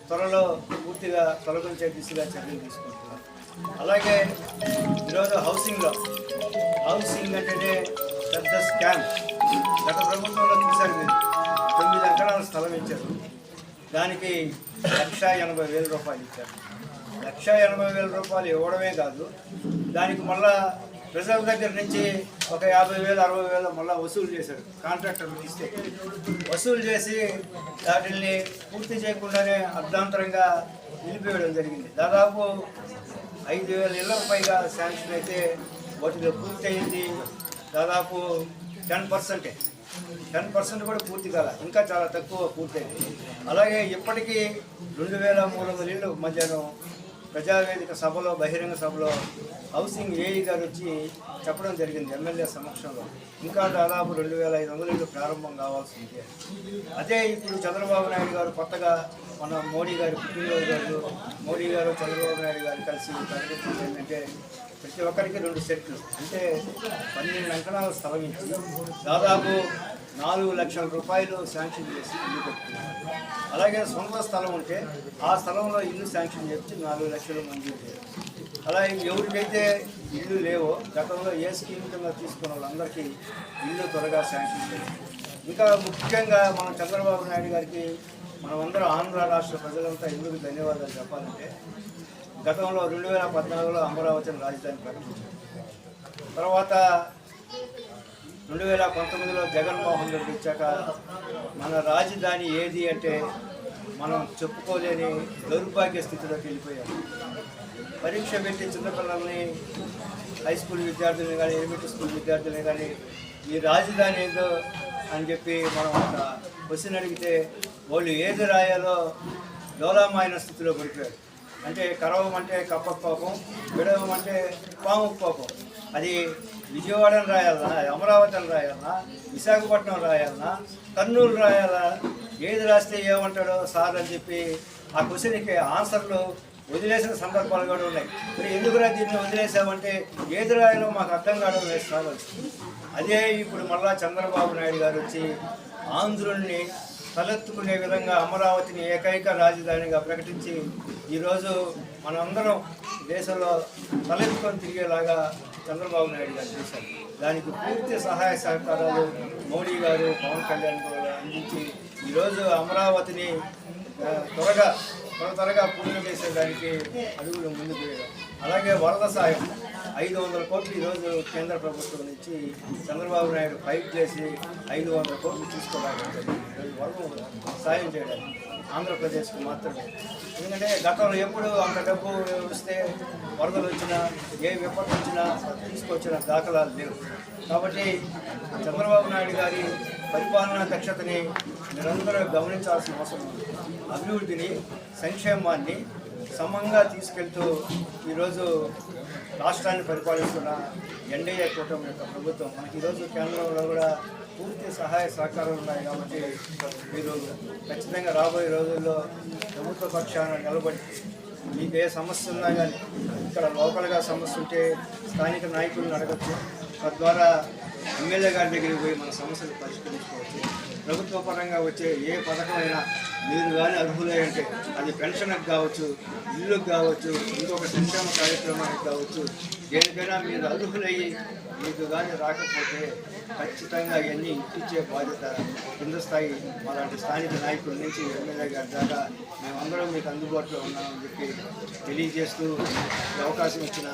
C: త్వరలో పూర్తిగా తొలగించే దిశగా చర్యలు తీసుకుంటున్నాం. అలాగే ఈరోజు హౌసింగ్ అంటేనే పెద్ద స్కామ్. గత ప్రభుత్వంలో చూశారు మీరు 9 ఎకరాల స్థలం ఇచ్చారు, దానికి 1,80,000 రూపాయలు ఇచ్చారు. 1,80,000 రూపాయలు ఇవ్వడమే కాదు, దానికి మళ్ళా ప్రజల దగ్గర నుంచి ఒక 50,000 60,000 మళ్ళీ వసూలు చేశారు. కాంట్రాక్టర్లు ఇస్తే వసూలు చేసి వాటిని పూర్తి చేయకుండానే అర్ధాంతరంగా నిలిపివేయడం జరిగింది. దాదాపు 5,000 ఇళ్లకు పైగా శాంక్షన్ అయితే వాటిలో పూర్తి అయింది దాదాపు 10% కూడా పూర్తి కాల, ఇంకా చాలా తక్కువ పూర్తయింది. అలాగే ఇప్పటికీ 2,300 ఇళ్ళు మధ్యాహ్నం ప్రజావేదిక సభలో, బహిరంగ సభలో హౌసింగ్ ఏఈ గారు వచ్చి చెప్పడం జరిగింది ఎమ్మెల్యే సమక్షంలో. ఇంకా దాదాపు 2500 ఇళ్ళు ప్రారంభం కావాల్సిందే. అదే ఇప్పుడు చంద్రబాబు నాయుడు గారు కొత్తగా మన మోడీ గారి పుట్టినరోజు రోజు మోడీ గారు చంద్రబాబు నాయుడు గారు కలిసి ప్రకటించింది ఏంటంటే ప్రతి ఒక్కరికి 2 సెట్లు అంటే 12 అంకణాల స్థలం ఇచ్చి దాదాపు 4 లక్షల రూపాయలు శాంక్షన్ చేసి ఇల్లు కట్టుకున్నారు. అలాగే సొంత స్థలం ఉంటే ఆ స్థలంలో ఇల్లు శాంక్షన్ చేసి 4 లక్షలు మంజూరు చేయాలి. అలాగే ఎవరికైతే ఇల్లు లేవో గతంలో ఏ స్కీమ్ కింద తీసుకున్న వాళ్ళందరికీ ఇల్లు త్వరగా శాంక్షన్ చేయాలి. ఇంకా ముఖ్యంగా మనం చంద్రబాబు నాయుడు గారికి మనమందరం ఆంధ్ర రాష్ట్ర ప్రజలంతా ఎందుకు ధన్యవాదాలు చెప్పాలంటే గతంలో 2014లో అమరావతిని రాజధాని ప్రకటించారు. తర్వాత 2019లో జగన్మోహన్ రెడ్డి వచ్చాక మన రాజధాని ఏది అంటే మనం చెప్పుకోలేని దౌర్భాగ్య స్థితిలోకి వెళ్ళిపోయాము. పరీక్ష పెట్టి చిన్నపిల్లల్ని హై స్కూల్ విద్యార్థులని కానీ ఎలిమెంటరీ స్కూల్ విద్యార్థులని కానీ ఈ రాజధాని ఏదో అని చెప్పి మనం ఒక క్వశ్చన్ అడిగితే వాళ్ళు ఏది రాయాలో డోలామాయన స్థితిలో పడిపోయారు. అంటే కరవమంటే కప్పకు కోపం, విడవమంటే పాముకు కోపం. అది విజయవాడని రాయాలన్నా, అమరావతిని రాయాలన్నా, విశాఖపట్నం రాయాలన్నా, కర్నూలు రాయాలా, ఏది రాస్తే ఏమంటాడో సార్ అని చెప్పి ఆ క్వశ్చన్కి ఆన్సర్లు వదిలేసిన సందర్భాలు కూడా ఉన్నాయి. మరి ఎందుకురా దీన్ని వదిలేసామంటే ఏది రాయాలో మాకు అర్థం కావడం లేదు సార్. అదే ఇప్పుడు మళ్ళా చంద్రబాబు నాయుడు గారు వచ్చి ఆంధ్రుల్ని తలెత్తుకునే విధంగా అమరావతిని ఏకైక రాజధానిగా ప్రకటించి ఈరోజు మనందరం దేశంలో తలెత్తుకొని తిరిగేలాగా చంద్రబాబు నాయుడు గారు చేశారు. దానికి పూర్తి సహాయ సహకారాలు మోడీ గారు, పవన్ కళ్యాణ్ గారు అందించి ఈరోజు అమరావతిని త్వరగా పూర్తి చేసేదానికి అడుగులు ముందుకు వేయడం. అలాగే వరద సాయం 500 కోట్లు ఈరోజు కేంద్ర ప్రభుత్వం నుంచి చంద్రబాబు నాయుడు ఫైట్ చేసి 500 కోట్లు తీసుకోవడానికి వరద సాయం చేయడానికి ఆంధ్రప్రదేశ్కి మాత్రమే. ఎందుకంటే గతంలో ఎప్పుడు అంత డబ్బు వస్తే వరదలు వచ్చినా ఏ విపత్తు వచ్చినా తీసుకొచ్చిన దాఖలాలు లేవు. కాబట్టి చంద్రబాబు నాయుడు గారి పరిపాలనా దక్షతని నిరంతరం గమనించాల్సిన అవసరం ఉంది. అభివృద్ధిని, సంక్షేమాన్ని సమంగా తీసుకెళ్తూ ఈరోజు రాష్ట్రాన్ని పరిపాలిస్తున్న ఎన్డీఏ కూటమి యొక్క ప్రభుత్వం మనకి ఈరోజు కేంద్రంలో కూడా పూర్తి సహాయ సహకారాలు ఉన్నాయి. కాబట్టి మీరు ఖచ్చితంగా రాబోయే రోజుల్లో ప్రభుత్వ పక్షాన నిలబడి మీకు ఏ సమస్య ఉన్నా కానీ ఇక్కడ లోకల్గా సమస్య ఉంటే స్థానిక నాయకులను అడగచ్చు. తద్వారా ఎమ్మెల్యే గారి దగ్గరికి పోయి మన సమస్యలు పరిష్కరించుకోవచ్చు. ప్రభుత్వ పరంగా వచ్చే ఏ పథకమైనా మీరు కానీ అర్హులై అంటే అది పెన్షన్కి కావచ్చు, ఇల్లుకి కావచ్చు, ఇంకొక సంక్షేమ కార్యక్రమానికి కావచ్చు, దేనికైనా మీరు అర్హులయ్యి మీకు కానీ రాకపోతే ఖచ్చితంగా ఇవన్నీ ఇచ్చే బాధ్యత కింద స్థాయి అలాంటి స్థానిక నాయకుల నుంచి ఎమ్మెల్యే గారి దాకా మేమందరం మీకు అందుబాటులో ఉన్నామని చెప్పి తెలియజేస్తూ అవకాశం ఇచ్చిన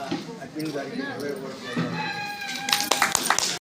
C: అడ్మిన్ గారికి ఉపయోగపడుతుంది.